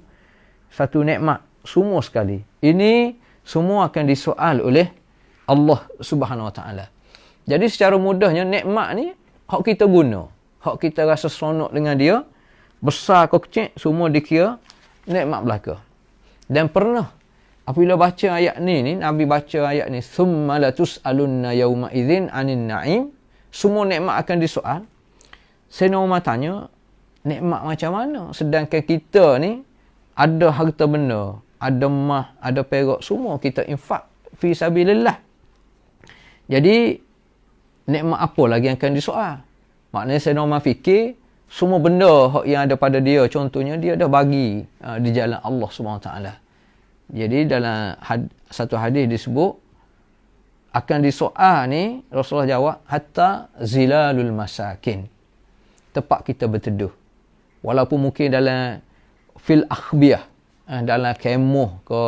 nikmat semua sekali. Ini semua akan disoal oleh Allah Subhanahu Wa Taala. Jadi secara mudahnya nikmat ni hak kita guna, hak kita rasa seronok dengan dia, besar ke kecil semua dikira nikmat belaka. Dan pernah apabila baca ayat ni Nabi baca ayat ni, summa latus'alunna yauma idzin 'anin na'im, semua nikmat akan disoal. Sayyidina Umar tanya, nikmat macam mana? Sedangkan kita ni ada harta benda, ada emas, ada perak, semua kita infak fi sabilillah. Jadi nikmat apa lagi yang akan disoal? Maknanya Sayyidina Umar fikir semua benda yang ada pada dia, contohnya dia dah bagi di jalan Allah SWT. Jadi dalam satu hadis disebut akan disoal ni, Rasulullah jawab, hatta zilalul masakin, tempat kita berteduh. Walaupun mungkin dalam fil akhbiyah, dalam kemah ke